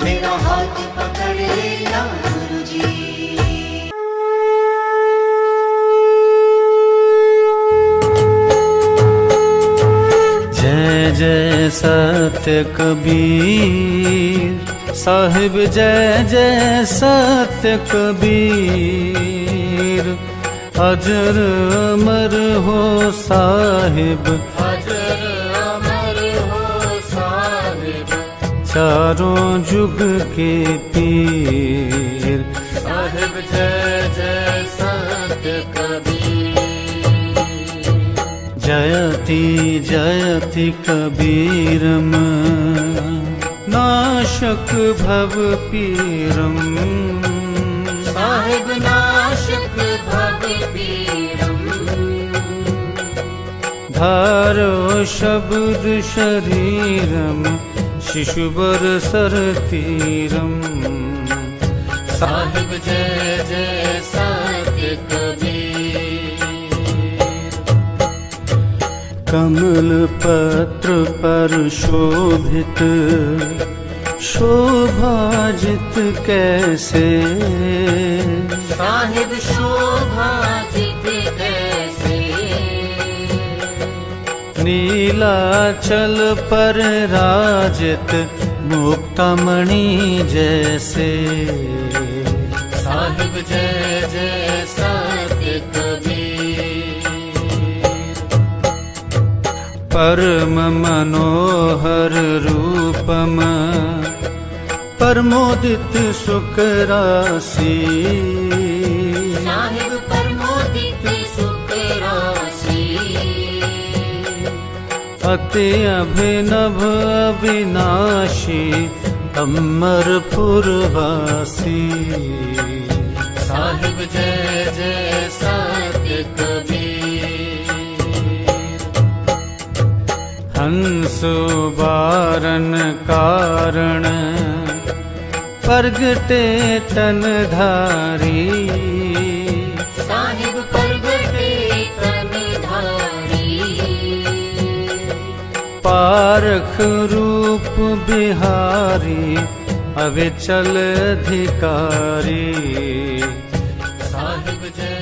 मेरा हाथ पकड़ लेना गुरुजी। जय जय सत्य कबीर साहिब, जय जय सत्य कबीर। अजर अमर हो साहिब, अजर अमर हो साहिब। चारों जुग के पीर साहिब, जय जय सत्य कबीर। जयति जयति कबीरम नाशक भव पीरम साहिब, नाशक भव पीरम। धारो शब्द शरीरम शिशुबर सरतीरम साहिब, जय जय सत्य कबीर। कमल पत्र पर शोभित शोभाजित कैसे साहिब, शोभाजित कैसे। नीलाचल पर राजित मुक्तामणि जैसे साहिब, जय जय सत्य कबीर। परम मनोहर रूपम प्रमोदित सुख राशि साहिब, प्रमोदित सुख राशि। अति अभिनव अविनाशी अमरपुर वासी साहिब, जय जय सत्य कबीर। हंस बारन कारण प्रगटे तन धारी साहिब, प्रगटे तन धारी। पारख रूप बिहारी अविचल अधिकारी साहिब, जय